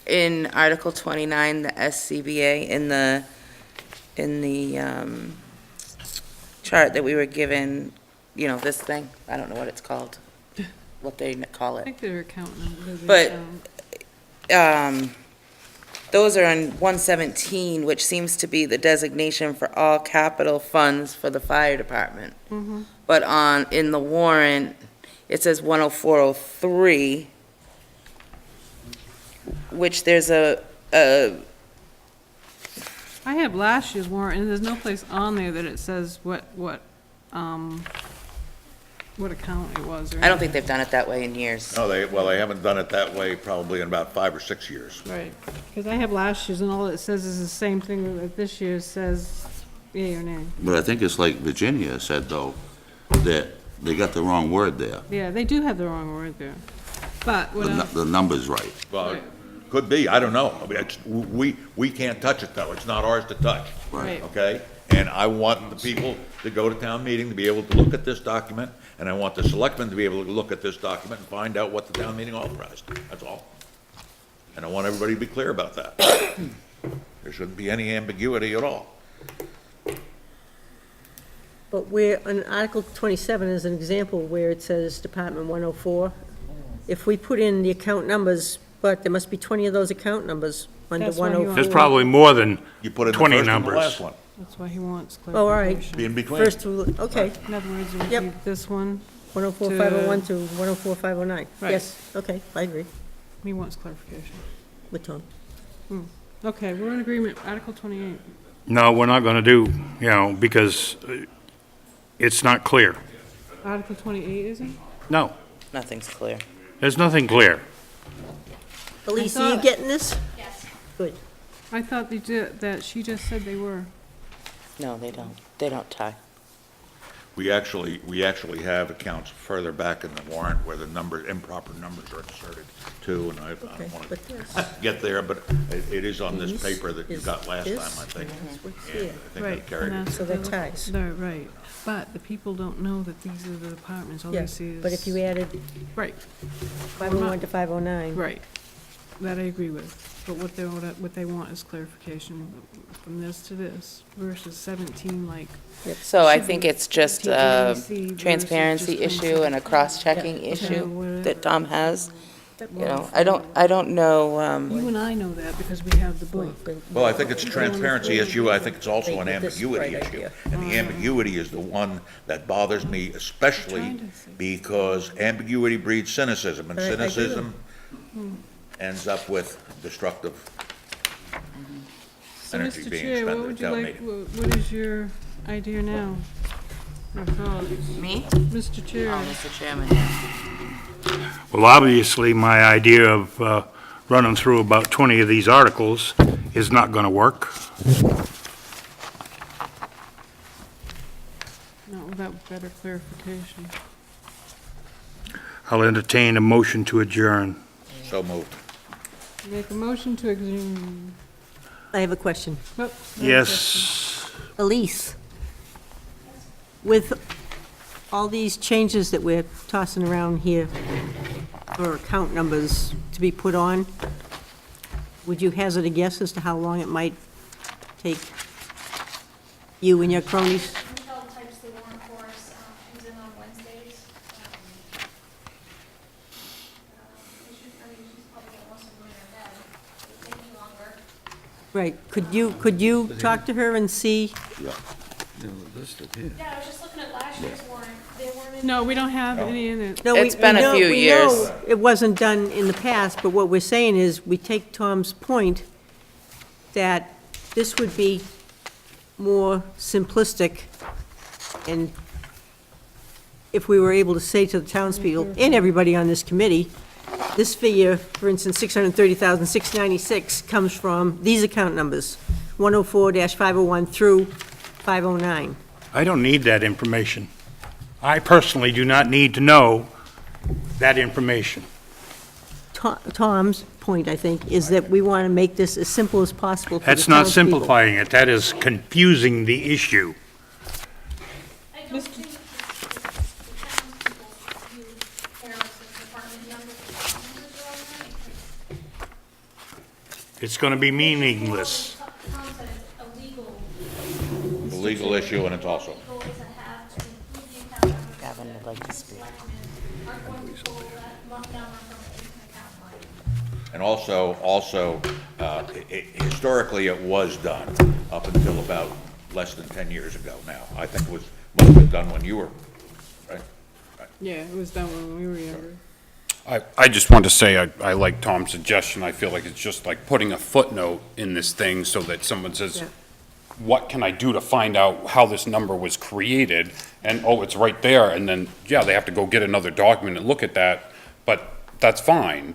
in Article 29, the SCBA, in the chart that we were given, this thing, I don't know what it's called, what they call I it. think they're account numbers. But, those are on 117, which seems to be the designation for all capital funds for the fire department. But in the warrant, it says 10403, which there's a I have last year's warrant, and there's no place on there that it says what account it was or I don't think they've done it that way in years. No, they haven't done it that way probably in about 5 or 6 years. Right, because I have last year's, and all it says is the same thing that this year says, yea or nay. But I think it's like Virginia said, though, that they got the wrong word there. Yeah, they do have the wrong word there. But what else? The number's right. Well, Right. could be, I don't know. I mean, we can't touch it, though. It's not ours to touch. Right. Okay? And I want the people to go to town meeting to be able to look at this document, and I want the selectmen to be able to look at this document and find out what the town meeting authorized. That's all. And I want everybody to be clear about that. There shouldn't be any ambiguity at all. But where, on Article 27 is an example where it says Department 104, if we put in the account numbers, but there must be 20 of those account numbers under That's why you 104. want- There's probably more than You put in the 20 first and the numbers. last one. That's why he wants Oh, all right. clarification. Be in between. First, okay, In other words, it would Yep. be this one, 104,501 to 104,509. Right. Yes, okay, I agree he wants clarification. with Tom. Okay, we're in agreement, Article 28. No, we're not going to do, because it's not clear. Article 28, isn't? No, Nothing's clear. there's nothing clear. Elise, are you thought- getting this? Yes. Good. I thought they did, that she just said they were. No, they don't. They don't tie. We actually have accounts further back in the warrant where the improper numbers are inserted too, and I Okay, don't want but to this, get there, but it is on this These paper that you is got last time, this, I think. that's what's And here. I think I Right, carried and it. that's So that the- ties. They're right, but the people don't know that these are the departments, all Yeah, they see is. but if you added Right, 501 to 509. right, that I agree with, but what they want is clarification from this to this versus 17, like, So I Should think be it's just a TTC versus transparency just issue and a cross-checking Yeah, okay. issue that Tom has. Well, I don't know, you and I know that because we have the book. Well, I think it's a transparency issue. I think it's also an Make this ambiguity right issue. idea. And the ambiguity is the one that bothers me especially I'm trying to think. because ambiguity breeds cynicism, and I agree. cynicism ends up with destructive So, energy Mr. being Chair, spent what at would you town like, meeting. what is your idea now? Or thoughts? me? Mr. Chair, Oh, Mr. Chairman. Well, obviously, my idea of running through about 20 of these articles is not going to work. not without better clarification. I'll entertain a motion to adjourn. So moved. Make a motion to exhume. I have a question. Oh, Yes, Elise, with all these changes that we're tossing around here for account numbers to be put on, would you hazard a guess as to how long it might take you and your cronies? Michelle types the warrant for us, comes in on Wednesdays. She's probably almost in her bed, it may be longer. Right, could you talk to her and see? Yeah, I was just looking at last year's warrant, they weren't in. No, we don't have any in it. No, It's been a few we years. know it wasn't done in the past, but what we're saying is, we take Tom's point that this would be more simplistic, and if we were able to say to the townspeople and everybody on this committee, this figure, for instance, 630,696 comes from these account numbers, 104-501 through 509. I don't need that information. I personally do not need to know that information. Tom's point, I think, is that we want to make this as simple as possible for the That's not townspeople. simplifying it, that is confusing the issue. I don't think the townspeople view Harris's department numbers are all right. It's going to be meaningless. Tom said it's a legal, The legal issue, and it's also. legal is a have to include the account number. Gavin would like to speak. Selectmen aren't going to pull that number from an account line. And also, historically, it was done up until about less than 10 years ago now. I think it must have been done when you were, right? Yeah, it was done when we were younger. I just want to say, I like Tom's suggestion. I feel like it's just like putting a footnote in this thing so that someone says, Yeah. what can I do to find out how this number was created? And, oh, it's right there, and then, yeah, they have to go get another document and look at that, but that's fine.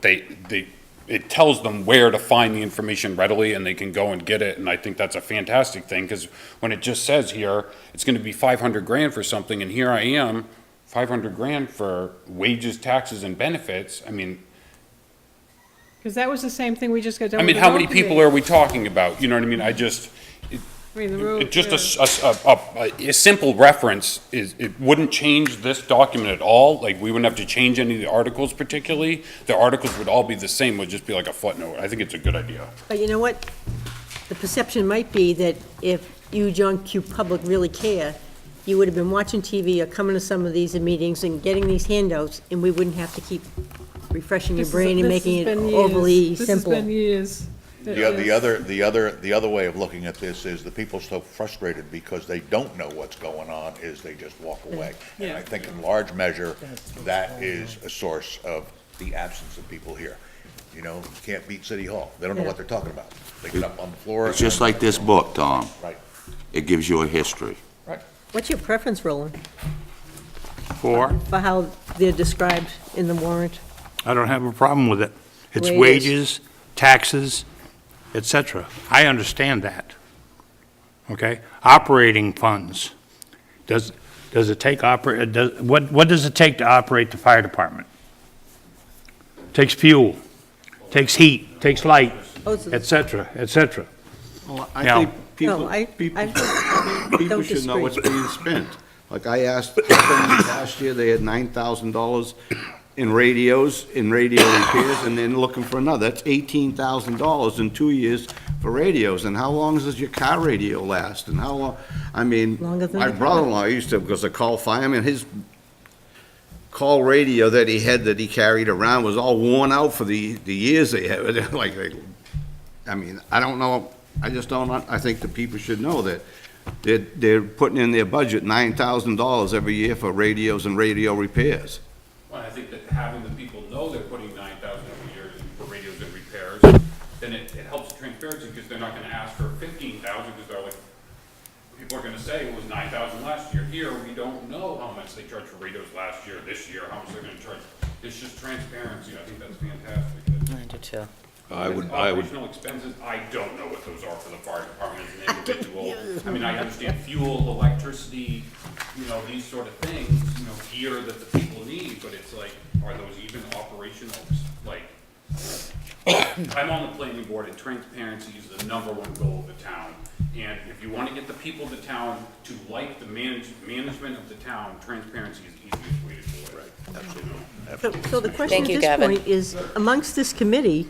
It tells them where to find the information readily, and they can go and get it, and I think that's a fantastic thing, because when it just says here, it's gonna be 500 grand for something, and here I am, 500 grand for wages, taxes, and benefits, I mean, Because that was the same thing we just got done with the how many road people committee. are we talking about? You know what I mean? I mean, the road. It just a simple reference it wouldn't change this document at all. Like, we wouldn't have to change any of the articles particularly. The articles would all be the same, would just be like a footnote. I think it's a good idea. But you know what? The perception might be that if you, John Q. Public, really care, you would have been watching TV or coming to some of these meetings and getting these handouts, and we wouldn't have to keep refreshing your brain and making it overly simple. This has been years. The other way of looking at this is the people so frustrated because they don't know what's going on is they just walk away. And I think in large measure, that is a source of the absence of people here. You know, you can't beat City Hall. They don't know what they're talking about. They get up on the floor. It's just like this book, Tom. Right. It gives you a history. Right. What's your preference, Roland, For, for how they're described in the warrant? I don't have a problem with it. It's The way it is. wages, taxes, et cetera. I understand that. Okay? Operating funds. Does it take what does it take to operate the fire department? Takes fuel, takes heat, takes light, Oh, so- et cetera, et cetera. Well, Yeah. I think people, No, I people don't should know disagree. what's being spent. Like I asked, last year, they had $9,000 in radios, in radio repairs, and then looking for another. That's $18,000 in 2 years for radios. And how long does your car radio last? And how long, I mean, Longer than my the car. brother-in-law used to, because I call fireman, his call radio that he had, that he carried around, was all worn out for the years they had. I mean, I don't know, I just don't, I think the people should know that they're putting in their budget $9,000 every year for radios and radio repairs. Well, I think that having the people know they're putting 9,000 every year for radios and repairs, then it helps transparency, because they're not gonna ask for 15,000, because they're like, people are gonna say it was 9,000 last year. Here, we don't know how much they charged for radios last year, this year, how much they're gonna charge. It's just transparency. I think that's fantastic. I do too. I would, Operational expenses, I don't know what those are for the fire department as an individual. I mean, I understand fuel, electricity, you know, these sort of things, you know, gear that the people need, but it's like, are those even operational? Like, I'm on the planning board, and transparency is the #1 goal of the town. And if you want to get the people of the town to like the management of the town, transparency is the easiest way to do it. Right. So the question Thank at you, this Gavin. point is, amongst this committee,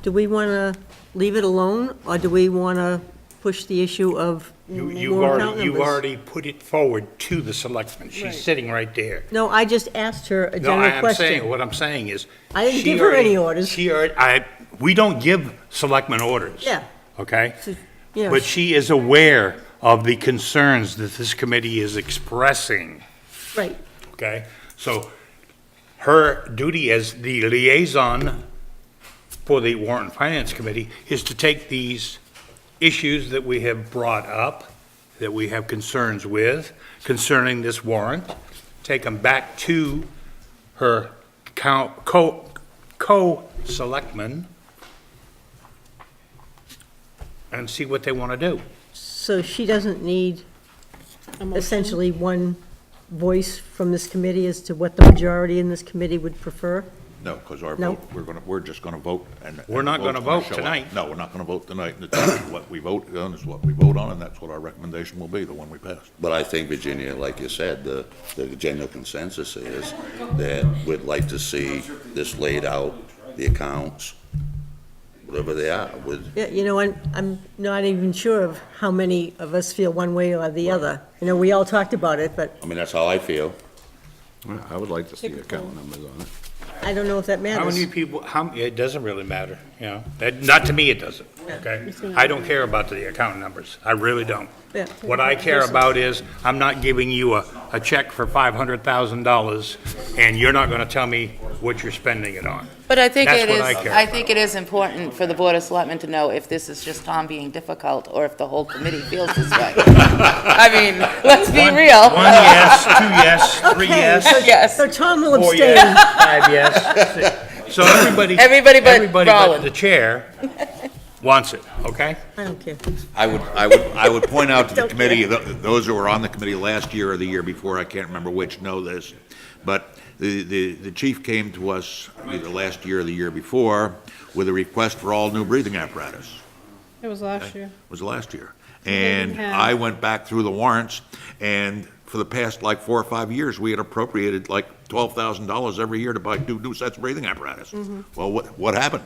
do we want to leave it alone, or do we want to push the issue of You've more account already, you've numbers? already put it forward to the selectmen. Right. She's sitting right there. No, I just asked her a No, general I am question. saying, what I'm saying is. I didn't she give her already- any orders. She already, we don't give selectmen orders. Yeah. Okay? So, you know, But she is aware of the concerns that this committee is expressing, Right, okay? So her duty as the liaison for the Warrant and Finance Committee is to take these issues that we have brought up, that we have concerns with concerning this warrant, take them back to her co-selectmen and see what they want to do. so she doesn't need A motion. essentially one voice from this committee as to what the majority in this committee would prefer? no, because our No. vote, we're just gonna vote and. We're not and the gonna vote's vote show up. tonight. No, we're not gonna vote tonight. What we vote on is what we vote on, and that's what our recommendation will be, the one we passed. But I think, Virginia, like you said, the general consensus is that we'd like to see this laid out, the accounts, whatever they are, with, Yeah, you know, I'm not even sure of how many of us feel one way or the other. You know, we all talked about it, but I mean, that's how I feel. I would like to see account numbers on it. I don't know if that How matters. many people, it doesn't really matter, you know? Not to me, it doesn't, okay? I don't care about the account numbers. I really don't. Yeah. What I care about is, I'm not giving you a check for $500,000, and you're not gonna tell me what you're spending it on. But I think That's it what is, I care I about. think it is important for the Board of Selectmen to know if this is just Tom being difficult, or if the whole committee feels this way. I mean, let's be real. One yes, 2 yes, 3 yes, Yes. So Tom will 4 abstain. yes, 5 yes. So Everybody but Roland. the chair wants it, okay? I don't care. I would point out to the committee, those who were on the committee last year or the year before, I can't remember which, know this, but the chief came to us either last year or the year before with a request for all new breathing apparatus. It was last year. Was last year. didn't And have- I went back through the warrants, and for the past like 4 or 5 years, we had appropriated like $12,000 every year to buy new sets of breathing apparatus. Well, what happened?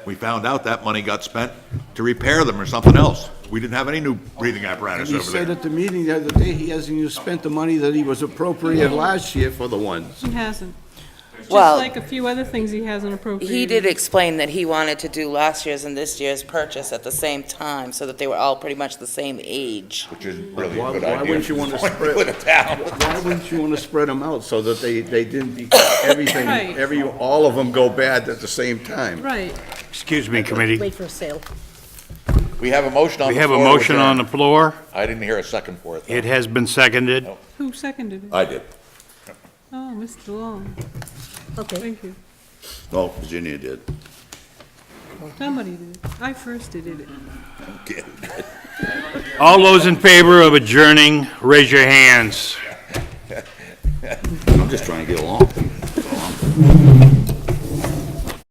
We found out that money got spent to repair them or something else. We didn't have any new breathing apparatus He over said there. at the meeting the other day, he hasn't even spent the money that he was appropriated last year for the ones. He hasn't. Just Well- like a few other things he hasn't appropriated. He did explain that he wanted to do last year's and this year's purchase at the same time, so that they were all pretty much the same age. Which isn't really Why a good why idea. wouldn't you want to spread, With a town. why wouldn't you want to spread them out so that they didn't be, everything, Right. all of them go bad at the same time? Right. Excuse me, committee. Wait for a sale. We have a motion on We the have floor. a to motion on the adjourn. floor. I didn't hear a second for it. though. It has been seconded. Who seconded it? I did. Oh, Mr. Long. Okay. Thank you. No, Virginia did. Somebody did. I first did it. All those in favor of adjourning, raise your hands. I'm just trying to get along.